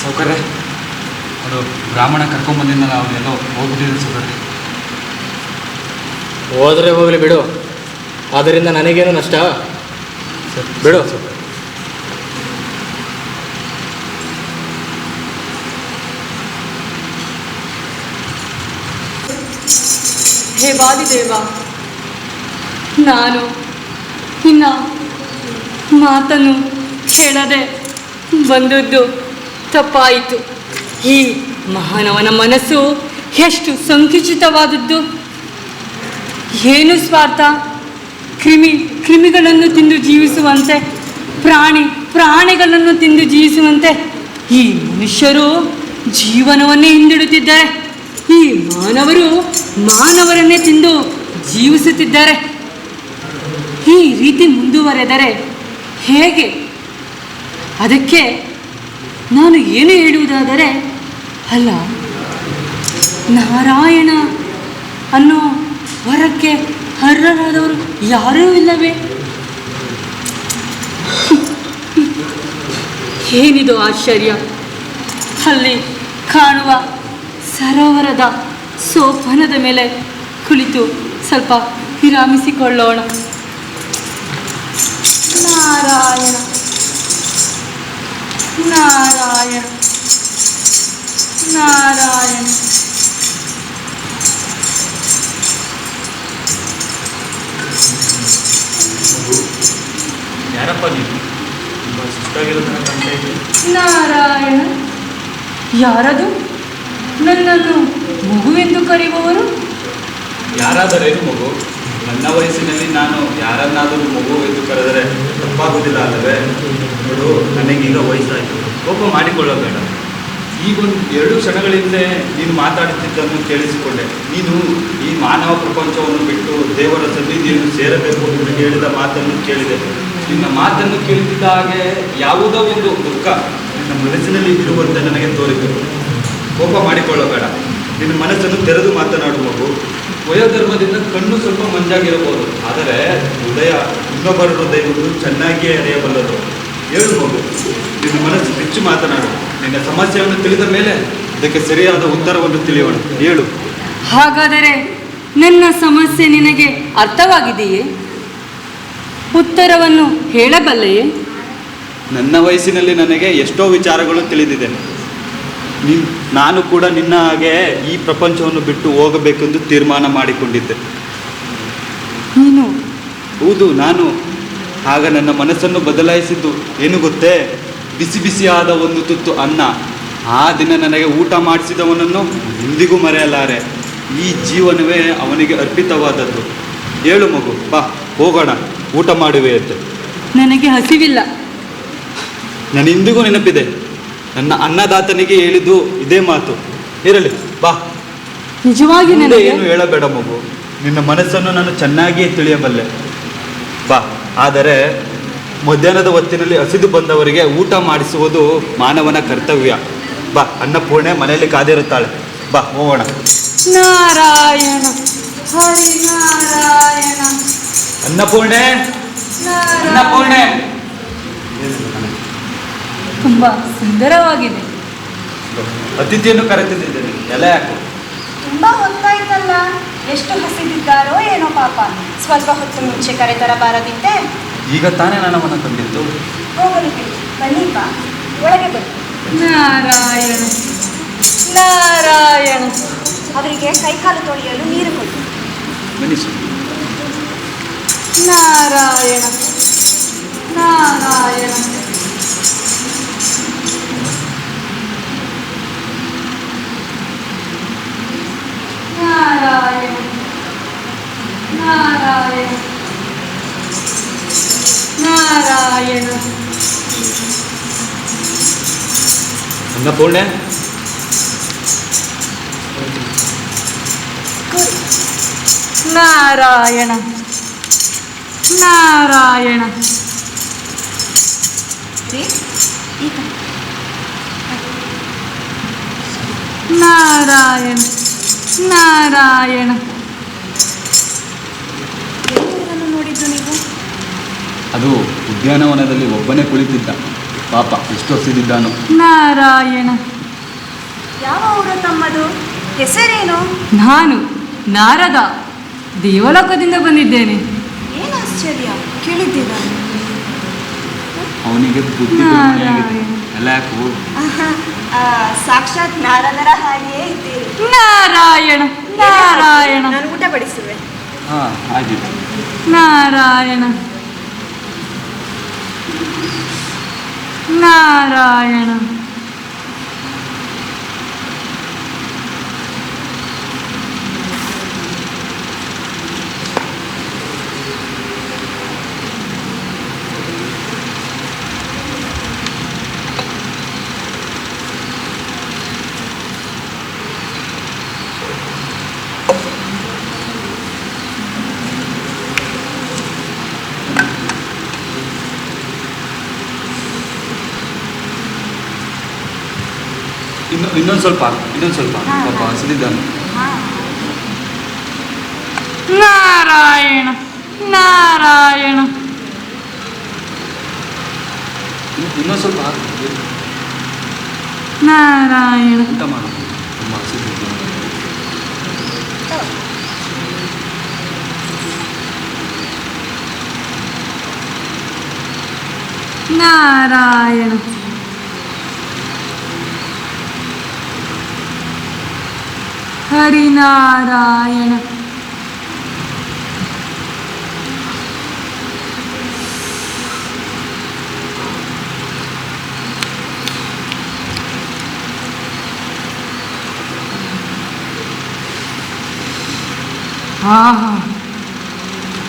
ಸೌಕರ್ಯ, ಅದು ಬ್ರಾಹ್ಮಣ ಕರ್ಕೊಂಬಂದಿದ್ದಲ್ಲ, ಅವನ್ನೆಲ್ಲೋ ಹೋಗ್ಬಿಟ್ಟಿದ್ದೀನಿ ಸೌಕರ್ಯ. ಹೋದರೆ ಹೋಗಲಿ ಬಿಡು, ಅದರಿಂದ ನನಗೇನು ನಷ್ಟ? ಬಿಡು. ಹೇ ವಾದಿದೇವ, ನಾನು ನಿನ್ನ ಮಾತನ್ನು ಕೇಳದೆ ಬಂದದ್ದು ತಪ್ಪಾಯಿತು. ಈ ಮಹಾನವನ ಮನಸ್ಸು ಎಷ್ಟು ಸಂಕುಚಿತವಾದದ್ದು! ಏನು ಸ್ವಾರ್ಥ! ಕ್ರಿಮಿಗಳನ್ನು ತಿಂದು ಜೀವಿಸುವಂತೆ, ಪ್ರಾಣಿಗಳನ್ನು ತಿಂದು ಜೀವಿಸುವಂತೆ ಈ ಮನುಷ್ಯರು ಜೀವನವನ್ನೇ ಹಿಂದಿಡುತ್ತಿದ್ದಾರೆ. ಈ ಮಾನವರನ್ನೇ ತಿಂದು ಜೀವಿಸುತ್ತಿದ್ದಾರೆ. ಈ ರೀತಿ ಮುಂದುವರೆದರೆ ಹೇಗೆ? ಅದಕ್ಕೆ ನಾನು ಏನು ಹೇಳುವುದಾದರೆ, ಅಲ್ಲ, ನಾರಾಯಣ ಅನ್ನೋ ವರಕ್ಕೆ ಅರ್ಹರಾದವರು ಯಾರೂ ಇಲ್ಲವೇ? ಏನಿದು ಆಶ್ಚರ್ಯ! ಅಲ್ಲಿ ಕಾಣುವ ಸರೋವರದ ಸೋಪಾನದ ಮೇಲೆ ಕುಳಿತು ಸ್ವಲ್ಪ ವಿರಾಮಿಸಿಕೊಳ್ಳೋಣ. ನಾರಾಯಣ ನಾರಾಯಣ ನಾರಾಯಣ. ಯಾರದು ನನ್ನನ್ನು ಮಗುವೆಂದು ಕರೆಯುವವರು? ಯಾರಾದರೇನು ಮಗು? ನನ್ನ ವಯಸ್ಸಿನಲ್ಲಿ ನಾನು ಯಾರನ್ನಾದರೂ ಮಗು ಎಂದು ಕರೆದರೆ ತಪ್ಪಾಗುವುದಿಲ್ಲ ಅಲ್ಲವೇ? ನೋಡು, ನನಗೀಗ ವಯಸ್ಸಾಯಿತು, ಕೋಪ ಮಾಡಿಕೊಳ್ಳಬೇಡ. ಈಗೊಂದು 2 ಕ್ಷಣಗಳ ಹಿಂದೆ ನೀನು ಮಾತಾಡುತ್ತಿದ್ದನ್ನು ಕೇಳಿಸಿಕೊಂಡೆ. ನೀನು ಈ ಮಾನವ ಪ್ರಪಂಚವನ್ನು ಬಿಟ್ಟು ದೇವರ ಸನ್ನಿಧಿಯನ್ನು ಸೇರಬೇಕು ಎಂದು ಹೇಳಿದ ಮಾತನ್ನು ಕೇಳಿದೆ. ನಿನ್ನ ಮಾತನ್ನು ಕೇಳುತ್ತಿದ್ದ ಹಾಗೆ ಯಾವುದೋ ಒಂದು ದುಃಖ ನಿನ್ನ ಮನಸ್ಸಿನಲ್ಲಿ ಇರುವಂತೆ ನನಗೆ ತೋರಿತು. ಕೋಪ ಮಾಡಿಕೊಳ್ಳಬೇಡ, ನಿನ್ನ ಮನಸ್ಸನ್ನು ತೆರೆದು ಮಾತನಾಡು ಮಗು. ವಯೋಧರ್ಮದಿಂದ ಕಣ್ಣು ಸ್ವಲ್ಪ ಮಂಜಾಗಿರಬಹುದು, ಆದರೆ ಹೃದಯ ಇನ್ನೊಬ್ಬರ ಹೃದಯವನ್ನು ಚೆನ್ನಾಗಿಯೇ ಅರಿಯಬಲ್ಲದು. ಹೇಳು ಮಗು, ನಿನ್ನ ಮನಸ್ಸು ಬಿಚ್ಚು ಮಾತನಾಡು. ನಿನ್ನ ಸಮಸ್ಯೆಯನ್ನು ತಿಳಿದ ಮೇಲೆ ಅದಕ್ಕೆ ಸರಿಯಾದ ಉತ್ತರವನ್ನು ತಿಳಿಯೋಣ. ಹೇಳು. ಹಾಗಾದರೆ ನನ್ನ ಸಮಸ್ಯೆ ನಿನಗೆ ಅರ್ಥವಾಗಿದೆಯೇ? ಉತ್ತರವನ್ನು ಹೇಳಬಲ್ಲೆಯೇ? ನನ್ನ ವಯಸ್ಸಿನಲ್ಲಿ ನನಗೆ ಎಷ್ಟೋ ವಿಚಾರಗಳು ತಿಳಿದಿದೆ. ನಾನು ಕೂಡ ನಿನ್ನ ಹಾಗೆ ಈ ಪ್ರಪಂಚವನ್ನು ಬಿಟ್ಟು ಹೋಗಬೇಕೆಂದು ತೀರ್ಮಾನ ಮಾಡಿಕೊಂಡಿದ್ದೆ. ನೀನು? ಹೌದು, ನಾನು. ಆಗ ನನ್ನ ಮನಸ್ಸನ್ನು ಬದಲಾಯಿಸಿದ್ದು ಏನು ಗೊತ್ತೇ? ಬಿಸಿ ಬಿಸಿಯಾದ ಒಂದು ತುತ್ತು ಅನ್ನ. ಆ ದಿನ ನನಗೆ ಊಟ ಮಾಡಿಸಿದವನನ್ನು ಎಂದಿಗೂ ಮರೆಯಲಾರೆ. ಈ ಜೀವನವೇ ಅವನಿಗೆ ಅರ್ಪಿತವಾದದ್ದು. ಹೇಳು ಮಗು, ಬಾ ಹೋಗೋಣ, ಊಟ ಮಾಡುವೆ ಅಂತೆ. ನನಗೆ ಹಸಿವಿಲ್ಲ. ನನ್ನಿಂದಿಗೂ ನೆನಪಿದೆ, ನನ್ನ ಅನ್ನದಾತನಿಗೆ ಹೇಳಿದ್ದು ಇದೇ ಮಾತು. ಇರಲಿ, ಬಾ. ನಿಜವಾಗಿ ಮುಂದೆ ನನಗೆ ಏನು ಹೇಳಬೇಡ ಮಗು, ನಿನ್ನ ಮನಸ್ಸನ್ನು ನಾನು ಚೆನ್ನಾಗಿಯೇ ತಿಳಿಯಬಲ್ಲೆ. ಬಾ. ಆದರೆ ಮಧ್ಯಾಹ್ನದ ಹೊತ್ತಿನಲ್ಲಿ ಹಸಿದು ಬಂದವರಿಗೆ ಊಟ ಮಾಡಿಸುವುದು ಮಾನವನ ಕರ್ತವ್ಯ. ಬಾ, ಅನ್ನಪೂರ್ಣೆ ಮನೆಯಲ್ಲಿ ಕಾದಿರುತ್ತಾಳೆ. ಬಾ ಹೋಗೋಣ. ನಾರಾಯಣ ಹರಿನಾರಾಯಣ. ಅನ್ನಪೂರ್ಣೆ, ಅನ್ನಪೂರ್ಣೆ. ತುಂಬಾ ಸುಂದರವಾಗಿದೆ. ಅತಿಥಿಯನ್ನು ಕರೆತಿದ್ದೇನೆ, ಎಲೆ ಹಾಕು. ತುಂಬಾ ಹೊತ್ತಾಯ್ತಲ್ಲ, ಎಷ್ಟು ಹಸಿದಿದ್ದಾರೋ ಏನೋ ಪಾಪ. ಸ್ವಲ್ಪ ಹೊತ್ತು ಮುಂಚೆ ಕರೆತರಬಾರದಿತ್ತೆ? ಈಗ ತಾನೇ ನನ್ನ ಮನ ತಂದಿದ್ದು. ಹೋಗಲಿ ಬಿಡಿ, ಬನ್ನಿಪ್ಪ, ಒಳಗೆ ಬನ್ನಿ. ನಾರಾಯಣ ನಾರಾಯಣ. ಅವರಿಗೆ ಕೈಕಾಲು ತೊಳೆಯಲು ನೀರು ಕೊಡಿ. ಮನೀಷ್. ನಾರಾಯಣ ನಾರಾಯಣ. ನಾರಾಯಣ ನಾರಾಯಣ ನಾರಾಯಣ. ಅನ್ನಪೂರ್ಣೆ, ನಾರಾಯಣ ನಾರಾಯಣ. ನಾರಾಯಣ ನಾರಾಯಣ. ಎಲ್ಲರನ್ನು ನೋಡಿದ್ದು ನೀವು? ಅದು ಉದ್ಯಾನವನದಲ್ಲಿ ಒಬ್ಬನೇ ಕುಳಿತಿದ್ದ. ಪಾಪ ಎಷ್ಟು ಹಸಿದಿದ್ದಾನು. ನಾರಾಯಣ. ಯಾವ ಊರು ತಮ್ಮದು? ಹೆಸರೇನು? ನಾನು ನಾರದ, ದೇವಲೋಕದಿಂದ ಬಂದಿದ್ದೇನೆ. ಏನು ಆಶ್ಚರ್ಯ, ಕೇಳಿದ್ದೀರ? ಅವನಿಗೆ ಬುದ್ಧಿ ನಾರಾಯಣ. ಎಲ್ಲ ಯಾಕು? ಸಾಕ್ಷಾತ್ ನಾರದರ ಹಾಗೆಯೇ ಇದ್ದೀರಿ. ನಾರಾಯಣ ನಾರಾಯಣ. ನಾನು ಊಟ ಬಡಿಸುವೆ. ಹಾಂ, ಆಗಿದೆ. ನಾರಾಯಣ ನಾರಾಯಣ. ಇನ್ನೊಂದು ಸ್ವಲ್ಪ ಪಾಪ ಹಸಿದಿದ್ದಾನು. ನಾರಾಯಣ ನಾರಾಯಣ. ಇನ್ನೊಂದು ಸ್ವಲ್ಪ ನಾರಾಯಣ. ಊಟ ಮಾಡು, ತುಂಬ ಹಸಿದಿದ್ದಾನು. ನಾರಾಯಣ ಹರಿನಾರಾಯಣ. ಆಹಾ,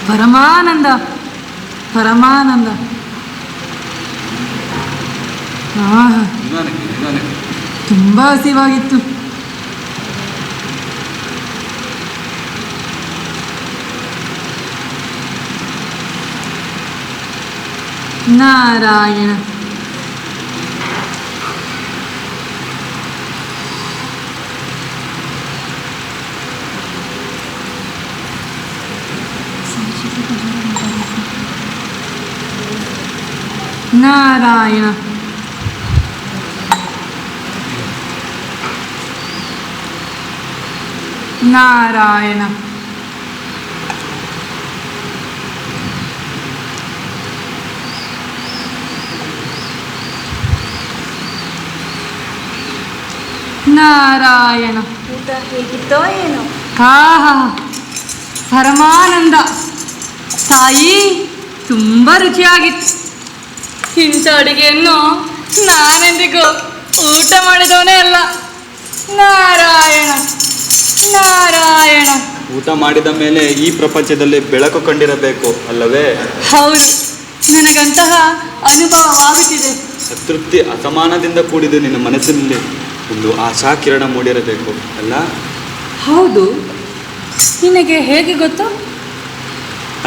ಪರಮಾನಂದ ಪರಮಾನಂದ. ಆಹಾ, ತುಂಬ ಹಸಿವಾಗಿತ್ತು. ನಾರಾಯಣ. ನಾರಾಯಣ. ನಾರಾಯಣ. ನಾರಾಯಣ. ಊಟ ಹೇಗಿತ್ತೋ ಏನೋ. ಆಹಾ, ಪರಮಾನಂದ. ತಾಯಿ, ತುಂಬ ರುಚಿಯಾಗಿತ್ತು. ಇಂಥ ಅಡಿಗೆಯನ್ನು ನಾನೆಂದಿಗೂ ಊಟ ಮಾಡಿದವನೇ ಅಲ್ಲ. ನಾರಾಯಣ ನಾರಾಯಣ. ಊಟ ಮಾಡಿದ ಮೇಲೆ ಈ ಪ್ರಪಂಚದಲ್ಲಿ ಬೆಳಕು ಕಂಡಿರಬೇಕು ಅಲ್ಲವೇ? ಹೌದು, ನನಗಂತಹ ಅನುಭವವಾಗುತ್ತಿದೆ. ಅತೃಪ್ತಿ ಅಸಮಾನದಿಂದ ಕೂಡಿದ್ದು ನಿನ್ನ ಮನಸ್ಸಿನಲ್ಲಿ ಒಂದು ಆಶಾ ಕಿರಣ ಮೂಡಿರಬೇಕು ಅಲ್ಲ? ಹೌದು, ನಿನಗೆ ಹೇಗೆ ಗೊತ್ತು?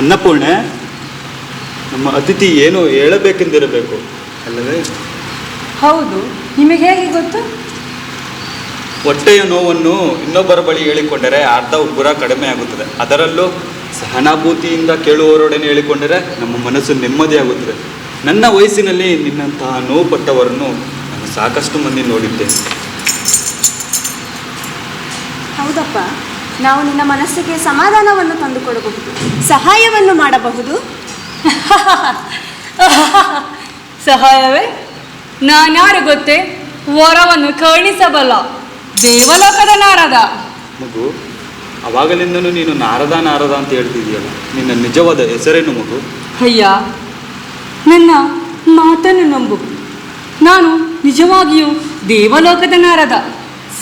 ಅನ್ನಪೂರ್ಣೆ, ನಮ್ಮ ಅತಿಥಿ ಏನು ಹೇಳಬೇಕೆಂದಿರಬೇಕು ಅಲ್ಲವೇ? ಹೌದು, ನಿಮಗೆ ಹೇಗೆ ಗೊತ್ತು? ಹೊಟ್ಟೆಯ ನೋವನ್ನು ಇನ್ನೊಬ್ಬರ ಬಳಿ ಹೇಳಿಕೊಂಡರೆ ಅರ್ಧ ಉಬ್ಬರ ಕಡಿಮೆ ಆಗುತ್ತದೆ. ಅದರಲ್ಲೂ ಸಹಾನುಭೂತಿಯಿಂದ ಕೇಳುವವರೊಡನೆ ಹೇಳಿಕೊಂಡರೆ ನಮ್ಮ ಮನಸ್ಸು ನೆಮ್ಮದಿಯಾಗುತ್ತದೆ. ನನ್ನ ವಯಸ್ಸಿನಲ್ಲಿ ನಿನ್ನಂತಹ ನೋವು ಪಟ್ಟವರನ್ನು ನಾನು ಸಾಕಷ್ಟು ಮಂದಿ ನೋಡಿದ್ದೆ. ಹೌದಪ್ಪ, ನಾವು ನಿನ್ನ ಮನಸ್ಸಿಗೆ ಸಮಾಧಾನವನ್ನು ತಂದುಕೊಡಬಹುದು, ಸಹಾಯವನ್ನು ಮಾಡಬಹುದು. ಸಹಾಯವೇ? ನಾನ್ಯಾರು ಗೊತ್ತೇ? ವರವನ್ನು ಕರುಣಿಸಬಲ್ಲ ದೇವಲೋಕದ ನಾರದ. ಮಗು, ಅವಾಗಲಿಂದನೂ ನೀನು ನಾರದ ನಾರದ ಅಂತ ಹೇಳ್ತಿದೀಯಲ್ಲ, ನಿನ್ನ ನಿಜವಾದ ಹೆಸರೇನು ಮಗು? ಅಯ್ಯ, ನನ್ನ ಮಾತನ್ನು ನಂಬು. ನಾನು ನಿಜವಾಗಿಯೂ ದೇವಲೋಕದ ನಾರದ.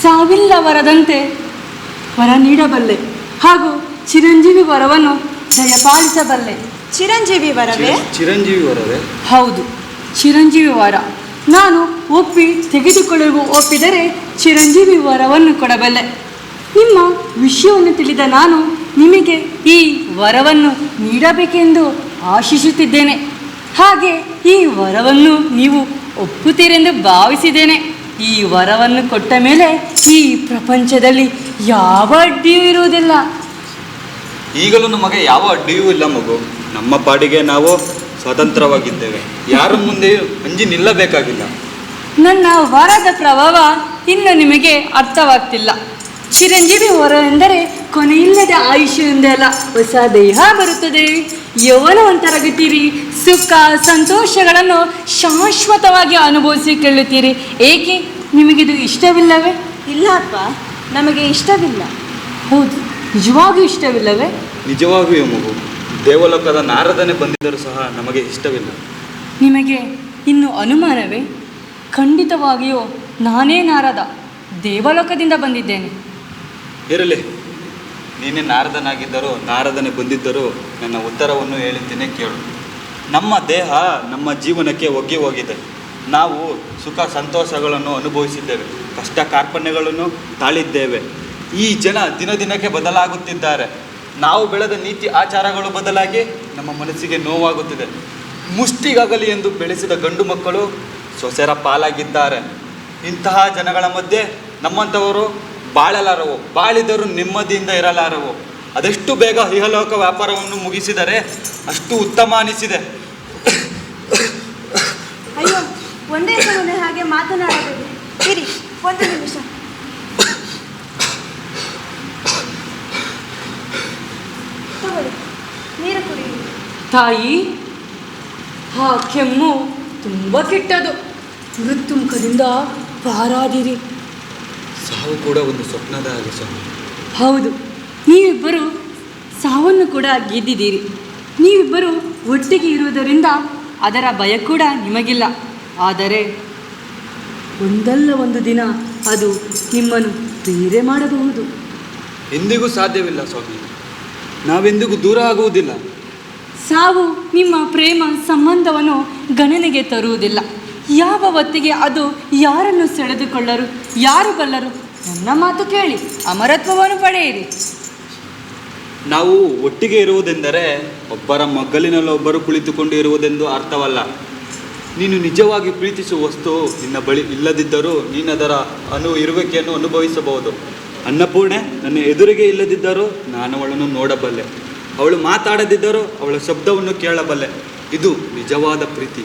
ಸಾವಿಲ್ಲ ವರದಂತೆ ವರ ನೀಡಬಲ್ಲೆ ಹಾಗೂ ಚಿರಂಜೀವಿ ವರವನ್ನು ದಯಪಾಲಿಸಬಲ್ಲೆ. ಚಿರಂಜೀವಿ ವರವೇ? ಚಿರಂಜೀವಿ ವರವೇ? ಹೌದು, ಚಿರಂಜೀವಿ ವರ. ನಾನು ತೆಗೆದುಕೊಳ್ಳಲು ಒಪ್ಪಿದರೆ ಚಿರಂಜೀವಿ ವರವನ್ನು ಕೊಡಬಲ್ಲೆ. ನಿಮ್ಮ ವಿಷಯವನ್ನು ತಿಳಿದ ನಾನು ನಿಮಗೆ ಈ ವರವನ್ನು ನೀಡಬೇಕೆಂದು ಆಶಿಸುತ್ತಿದ್ದೇನೆ. ಹಾಗೆ ಈ ವರವನ್ನು ನೀವು ಒಪ್ಪುತ್ತೀರೆಂದು ಭಾವಿಸಿದ್ದೇನೆ. ಈ ವರವನ್ನು ಕೊಟ್ಟ ಮೇಲೆ ಈ ಪ್ರಪಂಚದಲ್ಲಿ ಯಾವ ಅಡ್ಡಿಯೂ ಇರುವುದಿಲ್ಲ. ಈಗಲೂ ನಮಗೆ ಯಾವ ಅಡ್ಡಿಯೂ ಇಲ್ಲ ಮಗು. ನಮ್ಮ ಪಾಡಿಗೆ ನಾವು ಸ್ವತಂತ್ರವಾಗಿದ್ದೇವೆ. ಯಾರ ಮುಂದೆಯೂ ಅಂಜಿ ನಿಲ್ಲಬೇಕಾಗಿಲ್ಲ. ನನ್ನ ವರದ ಪ್ರಭಾವ ಇನ್ನು ನಿಮಗೆ ಅರ್ಥವಾಗ್ತಿಲ್ಲ. ಚಿರಂಜೀವಿ ವರ ಎಂದರೆ ಕೊನೆಯಿಲ್ಲದ ಆಯುಷ್ಯ ಎಂದೇ ಅಲ್ಲ, ಹೊಸ ದೇಹ ಬರುತ್ತದೆ, ಯೌವನವಂತರಾಗುತ್ತೀರಿ, ಸುಖ ಸಂತೋಷಗಳನ್ನು ಶಾಶ್ವತವಾಗಿ ಅನುಭವಿಸಿಕೊಳ್ಳುತ್ತೀರಿ. ಏಕೆ ನಿಮಗಿದು ಇಷ್ಟವಿಲ್ಲವೇ? ಇಲ್ಲ ಅಪ್ಪ, ನಮಗೆ ಇಷ್ಟವಿಲ್ಲ. ಹೌದು, ನಿಜವಾಗಿಯೂ ಇಷ್ಟವಿಲ್ಲವೇ? ನಿಜವಾಗಿಯೂ ಮಗು, ದೇವಲೋಕದ ನಾರದನೇ ಬಂದಿದ್ದರೂ ಸಹ ನಮಗೆ ಇಷ್ಟವಿಲ್ಲ. ನಿಮಗೆ ಇನ್ನು ಅನುಮಾನವೇ? ಖಂಡಿತವಾಗಿಯೂ ನಾನೇ ನಾರದ, ದೇವಲೋಕದಿಂದ ಬಂದಿದ್ದೇನೆ. ಇರಲಿ, ನೀನೇ ನಾರದನಾಗಿದ್ದರೂ ನಾರದನೇ ಬಂದಿದ್ದರೂ ನನ್ನ ಉತ್ತರವನ್ನು ಹೇಳುತ್ತೇನೆ ಕೇಳು. ನಮ್ಮ ದೇಹ ನಮ್ಮ ಜೀವನಕ್ಕೆ ಒಗ್ಗಿ ಹೋಗಿದೆ. ನಾವು ಸುಖ ಸಂತೋಷಗಳನ್ನು ಅನುಭವಿಸಿದ್ದೇವೆ, ಕಷ್ಟ ಕಾರ್ಪಣ್ಯಗಳನ್ನು ತಾಳಿದ್ದೇವೆ. ಈ ಜನ ದಿನ ದಿನಕ್ಕೆ ಬದಲಾಗುತ್ತಿದ್ದಾರೆ. ನಾವು ಬೆಳೆದ ನೀತಿ ಆಚಾರಗಳು ಬದಲಾಗಿ ನಮ್ಮ ಮನಸ್ಸಿಗೆ ನೋವಾಗುತ್ತಿದೆ. ಮುಷ್ಟಿಗಾಗಲಿ ಎಂದು ಬೆಳೆಸಿದ ಗಂಡು ಮಕ್ಕಳು ಸೊಸೆರ ಪಾಲಾಗಿದ್ದಾರೆ. ಇಂತಹ ಜನಗಳ ಮಧ್ಯೆ ನಮ್ಮಂಥವರು ಬಾಳಲಾರವು, ಬಾಳಿದರೂ ನೆಮ್ಮದಿಯಿಂದ ಇರಲಾರವು. ಅದೆಷ್ಟು ಬೇಗ ಇಹಲೋಕ ವ್ಯಾಪಾರವನ್ನು ಮುಗಿಸಿದರೆ ಅಷ್ಟು ಉತ್ತಮ ಅನಿಸಿದೆ. ಅಯ್ಯೋ, ಒಂದೇ ಸಮನೆ ಹಾಗೆ ಮಾತನಾಡಬೇಡಿ. ಇರಿ, ಒಂದು ನಿಮಿಷ. ತಗೊಳ್ಳಿ, ನೀರು ಕುಡಿಯಿರಿ. ತಾಯಿ, ಆ ಕೆಮ್ಮು ತುಂಬ ಕೆಟ್ಟದು. ಮೃತ್ಯುಮುಖದಿಂದ ಪಾರಾದಿರಿ. ಸಾವು ಕೂಡ ಒಂದು ಸ್ವಪ್ನದ ಹಾಗೆ ಸ್ವಾಮಿ. ಹೌದು, ನೀವಿಬ್ಬರು ಸಾವನ್ನು ಕೂಡ ಗೆದ್ದಿದ್ದೀರಿ. ನೀವಿಬ್ಬರು ಒಟ್ಟಿಗೆ ಇರುವುದರಿಂದ ಅದರ ಭಯ ಕೂಡ ನಿಮಗಿಲ್ಲ. ಆದರೆ ಒಂದಲ್ಲ ಒಂದು ದಿನ ಅದು ನಿಮ್ಮನ್ನು ಬೇರೆ ಮಾಡಬಹುದು. ಎಂದಿಗೂ ಸಾಧ್ಯವಿಲ್ಲ ಸ್ವಾಮಿ. ನಾವೆಂದಿಗೂ ದೂರ ಆಗುವುದಿಲ್ಲ. ಸಾವು ನಿಮ್ಮ ಪ್ರೇಮ ಸಂಬಂಧವನ್ನು ಗಣನೆಗೆ ತರುವುದಿಲ್ಲ. ಯಾವ ಹೊತ್ತಿಗೆ ಅದು ಯಾರನ್ನು ಸೆಳೆದುಕೊಳ್ಳರು, ಯಾರು ಬಲ್ಲರು? ನನ್ನ ಮಾತು ಕೇಳಿ ಅಮರತ್ವವನ್ನು ಪಡೆಯಿರಿ. ನಾವು ಒಟ್ಟಿಗೆ ಇರುವುದೆಂದರೆ ಒಬ್ಬರ ಮಗ್ಗಲಿನಲ್ಲಿ ಒಬ್ಬರು ಕುಳಿತುಕೊಂಡು ಇರುವುದೆಂದು ಅರ್ಥವಲ್ಲ. ನೀನು ನಿಜವಾಗಿ ಪ್ರೀತಿಸುವ ವಸ್ತು ನಿನ್ನ ಬಳಿ ಇಲ್ಲದಿದ್ದರೂ ನೀನು ಅದರ ಇರುವಿಕೆಯನ್ನು ಅನುಭವಿಸಬಹುದು. ಅನ್ನಪೂರ್ಣೆ ನನ್ನ ಎದುರಿಗೆ ಇಲ್ಲದಿದ್ದರೂ ನಾನು ಅವಳನ್ನು ನೋಡಬಲ್ಲೆ, ಅವಳು ಮಾತಾಡದಿದ್ದರೂ ಅವಳ ಶಬ್ದವನ್ನು ಕೇಳಬಲ್ಲೆ. ಇದು ನಿಜವಾದ ಪ್ರೀತಿ.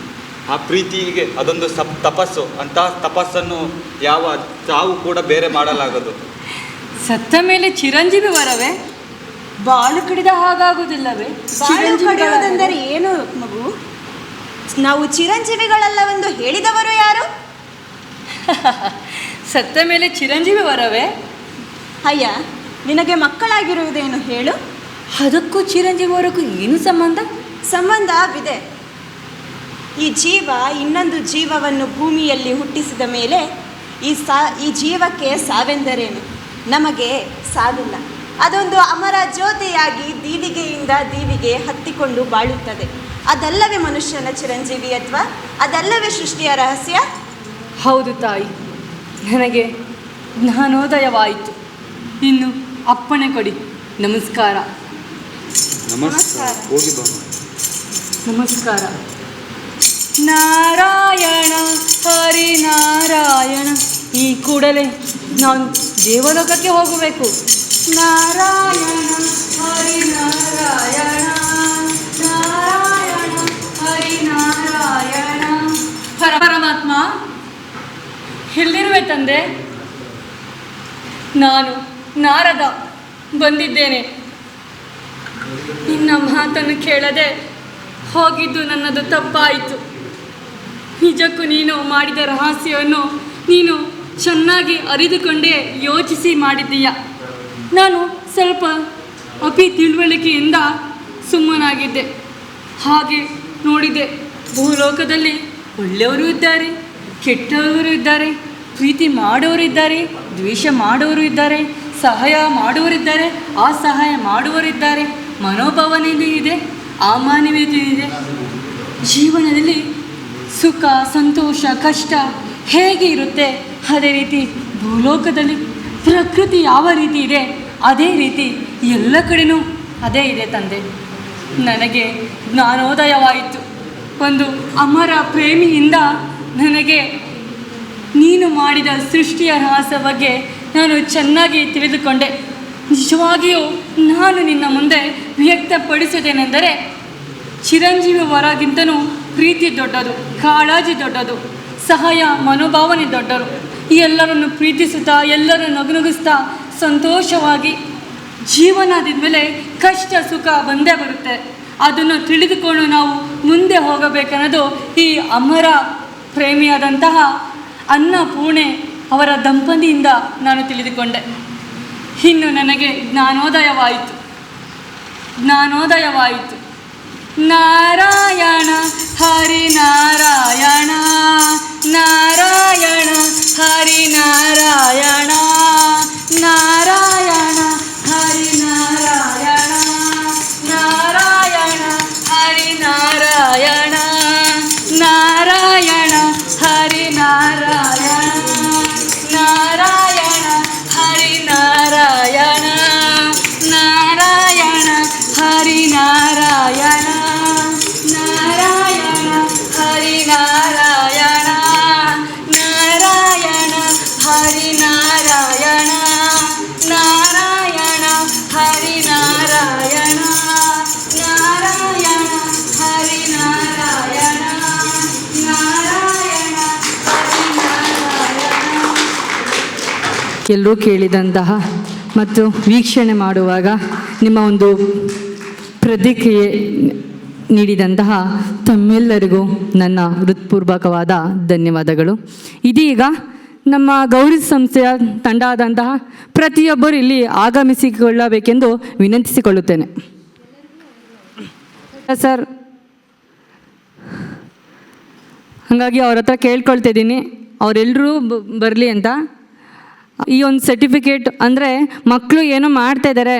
ಆ ಪ್ರೀತಿಗೆ ಅದೊಂದು ತಪಸ್ಸು. ಅಂತಹ ತಪಸ್ಸನ್ನು ಯಾವ ತಾವು ಕೂಡ ಬೇರೆ ಮಾಡಲಾಗದು. ಸತ್ತ ಮೇಲೆ ಚಿರಂಜೀವಿ ವರವೇ? ಬಾಳು ಕಡಿದ ಹಾಗಾಗುವುದಿಲ್ಲವೇ? ಬಾಳು ಕಡಿಯುವುದೆಂದರೆ ಏನು ಮಗು? ನಾವು ಚಿರಂಜೀವಿಗಳಲ್ಲವೆಂದು ಹೇಳಿದವರು ಯಾರು? ಸತ್ತ ಮೇಲೆ ಚಿರಂಜೀವಿ ವರವೇ? ಅಯ್ಯ, ನಿನಗೆ ಮಕ್ಕಳಾಗಿರುವುದೇನು ಹೇಳು? ಅದಕ್ಕೂ ಚಿರಂಜೀವಿವರೆಗೂ ಏನು ಸಂಬಂಧ? ಸಂಬಂಧವಿದೆ. ಈ ಜೀವ ಇನ್ನೊಂದು ಜೀವವನ್ನು ಭೂಮಿಯಲ್ಲಿ ಹುಟ್ಟಿಸಿದ ಮೇಲೆ ಈ ಜೀವಕ್ಕೆ ಸಾವೆಂದರೇನು? ನಮಗೆ ಸಾವಿಲ್ಲ. ಅದೊಂದು ಅಮರ ಜ್ಯೋತಿಯಾಗಿ ದೀವಿಗೆಯಿಂದ ದೀವಿಗೆ ಹತ್ತಿಕೊಂಡು ಬಾಳುತ್ತದೆ. ಅದಲ್ಲವೇ ಮನುಷ್ಯನ ಚಿರಂಜೀವಿಯತ್ವ? ಅದಲ್ಲವೇ ಸೃಷ್ಟಿಯ ರಹಸ್ಯ? ಹೌದು ತಾಯಿ, ನನಗೆ ಜ್ಞಾನೋದಯವಾಯಿತು. ಇನ್ನು ಅಪ್ಪಣೆ ಕೊಡಿ. ನಮಸ್ಕಾರ. ನಮಸ್ಕಾರ. ಹೋಗಿ ಬಾ. ನಮಸ್ಕಾರ. ನಾರಾಯಣ ಹರಿನಾರಾಯಣ. ಈ ಕೂಡಲೇ ನಾನು ದೇವಲೋಕಕ್ಕೆ ಹೋಗಬೇಕು. ನಾರಾಯಣ ಹರಿನಾರಾಯಣ, ನಾರಾಯಣ ಹರಿನಾರಾಯಣ. ಪರಮಾತ್ಮ ಎಲ್ಲಿರುವೆ ತಂದೆ? ನಾನು ನಾರದ ಬಂದಿದ್ದೇನೆ. ನಿನ್ನ ಮಾತನ್ನು ಕೇಳದೆ ಹೋಗಿದ್ದು ನನ್ನದು ತಪ್ಪಾಯಿತು. ನಿಜಕ್ಕೂ ನೀನು ಮಾಡಿದ ರಹಸ್ಯವನ್ನು ನೀನು ಚೆನ್ನಾಗಿ ಅರಿದುಕೊಂಡೇ ಯೋಚಿಸಿ ಮಾಡಿದ್ದೀಯ. ನಾನು ಸ್ವಲ್ಪ ತಿಳುವಳಿಕೆಯಿಂದ ಸುಮ್ಮನಾಗಿದ್ದೆ. ಹಾಗೆ ನೋಡಿದೆ, ಭೂಲೋಕದಲ್ಲಿ ಒಳ್ಳೆಯವರು ಇದ್ದಾರೆ, ಕೆಟ್ಟವರು ಇದ್ದಾರೆ, ಪ್ರೀತಿ ಮಾಡೋರು ಇದ್ದಾರೆ, ದ್ವೇಷ ಮಾಡೋರು ಇದ್ದಾರೆ, ಸಹಾಯ ಮಾಡುವರಿದ್ದಾರೆ, ಅಸಹಾಯ ಮಾಡುವರಿದ್ದಾರೆ, ಮನೋಭಾವನೆಯೂ ಇದೆ, ಅಮಾನವೀಯತೆಯೂ ಇದೆ. ಜೀವನದಲ್ಲಿ ಸುಖ, ಸಂತೋಷ, ಕಷ್ಟ ಹೇಗೆ ಇರುತ್ತೆ ಅದೇ ರೀತಿ ಭೂಲೋಕದಲ್ಲಿ ಪ್ರಕೃತಿ ಯಾವ ರೀತಿ ಇದೆ ಅದೇ ರೀತಿ ಎಲ್ಲ ಕಡೆನೂ ಅದೇ ಇದೆ ತಂದೆ. ನನಗೆ ಜ್ಞಾನೋದಯವಾಯಿತು. ಒಂದು ಅಮರ ಪ್ರೇಮಿಯಿಂದ ನನಗೆ ನೀನು ಮಾಡಿದ ಸೃಷ್ಟಿಯ ರಹಸ್ಯ ಬಗ್ಗೆ ನಾನು ಚೆನ್ನಾಗಿ ತಿಳಿದುಕೊಂಡೆ. ನಿಜವಾಗಿಯೂ ನಾನು ನಿನ್ನ ಮುಂದೆ ವ್ಯಕ್ತಪಡಿಸುವುದೇನೆಂದರೆ, ಚಿರಂಜೀವಿ ವರಗಿಂತನೂ ಪ್ರೀತಿ ದೊಡ್ಡದು, ಕಾಳಜಿ ದೊಡ್ಡದು, ಸಹಾಯ ಮನೋಭಾವನೆ ದೊಡ್ಡದು. ಈ ಎಲ್ಲರನ್ನು ಪ್ರೀತಿಸುತ್ತಾ ಎಲ್ಲರನ್ನು ನಗುನಗಿಸ್ತಾ ಸಂತೋಷವಾಗಿ ಜೀವನದ ಮೇಲೆ ಕಷ್ಟ ಸುಖ ಬಂದೇ ಬರುತ್ತೆ. ಅದನ್ನು ತಿಳಿದುಕೊಂಡು ನಾವು ಮುಂದೆ ಹೋಗಬೇಕನ್ನೋದು ಈ ಅಮರ ಪ್ರೇಮಿಯಾದಂತಹ ಅನ್ನಪೂರ್ಣೆ ಅವರ ದಂಪತಿಯಿಂದ ನಾನು ತಿಳಿದುಕೊಂಡೆ. ಇನ್ನು ನನಗೆ ಜ್ಞಾನೋದಯವಾಯಿತು. ನಾರಾಯಣ ಹರಿನಾರಾಯಣ, ನಾರಾಯಣ ಹರಿನಾರಾಯಣ, ನಾರಾಯಣ ಹರಿನಾರಾಯಣ, ನಾರಾಯಣ ಹರಿನಾರಾಯಣ, ನಾರಾಯಣ ಹರಿನಾರಾಯಣ, ನಾರಾಯಣ ಹರಿನಾರಾಯಣ, ನಾರಾಯಣ ಹರಿನಾರಾಯಣ, ನಾರಾಯಣ ಹರಿನಾರಾಯಣ, ನಾರಾಯಣ ಹರಿನಾರಾಯಣ, ನಾರಾಯಣ ಹರಿನಾರಾಯಣ, ನಾರಾಯಣ ಹರಿನಾರಾಯಣ, ನಾರಾಯಣ ಹರಿನಾರಾಯಣ. ಎಲ್ಲರೂ ಕೇಳಿದಂತಹ ಮತ್ತು ವೀಕ್ಷಣೆ ಮಾಡುವಾಗ ನಿಮ್ಮ ಒಂದು ಪ್ರತಿಕ್ರಿಯೆ ನೀಡಿದಂತಹ ತಮ್ಮೆಲ್ಲರಿಗೂ ನನ್ನ ಹೃತ್ಪೂರ್ವಕವಾದ ಧನ್ಯವಾದಗಳು. ಇದೀಗ ನಮ್ಮ ಗೌರಿ ಸಂಸ್ಥೆಯ ತಂಡ ಆದಂತಹ ಪ್ರತಿಯೊಬ್ಬರು ಇಲ್ಲಿ ಆಗಮಿಸಿಕೊಳ್ಳಬೇಕೆಂದು ವಿನಂತಿಸಿಕೊಳ್ಳುತ್ತೇನೆ. ಸರ್, ಹಾಗಾಗಿ ಅವ್ರ ಹತ್ರ ಕೇಳ್ಕೊಳ್ತಿದ್ದೀನಿ ಅವರೆಲ್ಲರೂ ಬರಲಿ ಅಂತ. ಈ ಒಂದು ಸರ್ಟಿಫಿಕೇಟ್ ಅಂದರೆ ಮಕ್ಕಳು ಏನೋ ಮಾಡ್ತಾ ಇದ್ದಾರೆ,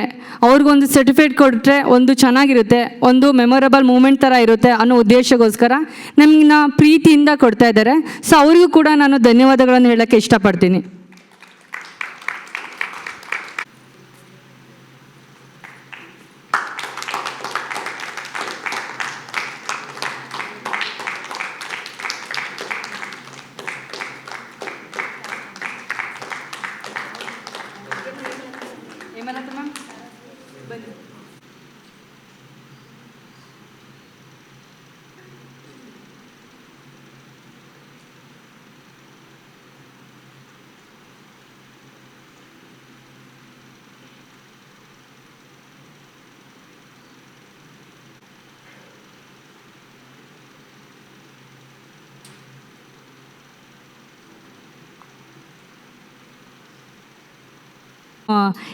ಅವ್ರಿಗೊಂದು ಸರ್ಟಿಫಿಕೇಟ್ ಕೊಟ್ಟರೆ ಒಂದು ಚೆನ್ನಾಗಿರುತ್ತೆ, ಒಂದು ಮೆಮೊರಬಲ್ ಮೂಮೆಂಟ್ ಥರ ಇರುತ್ತೆ ಅನ್ನೋ ಉದ್ದೇಶಕ್ಕೋಸ್ಕರ ನಮಗಿನ್ನ ಪ್ರೀತಿಯಿಂದ ಕೊಡ್ತಾ ಇದ್ದಾರೆ. ಸೊ ಅವರಿಗೂ ಕೂಡ ನಾನು ಧನ್ಯವಾದಗಳನ್ನು ಹೇಳೋಕ್ಕೆ ಇಷ್ಟಪಡ್ತೀನಿ.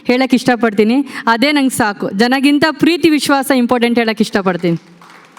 ಹೇಳಕ್ಕೆ ಇಷ್ಟಪಡ್ತೀನಿ. ಅದೇ ನಂಗೆ ಸಾಕು. ಜನಗಿಂತ ಪ್ರೀತಿ ವಿಶ್ವಾಸ ಇಂಪಾರ್ಟೆಂಟ್ ಹೇಳಕ್ಕೆ ಇಷ್ಟಪಡ್ತೀನಿ.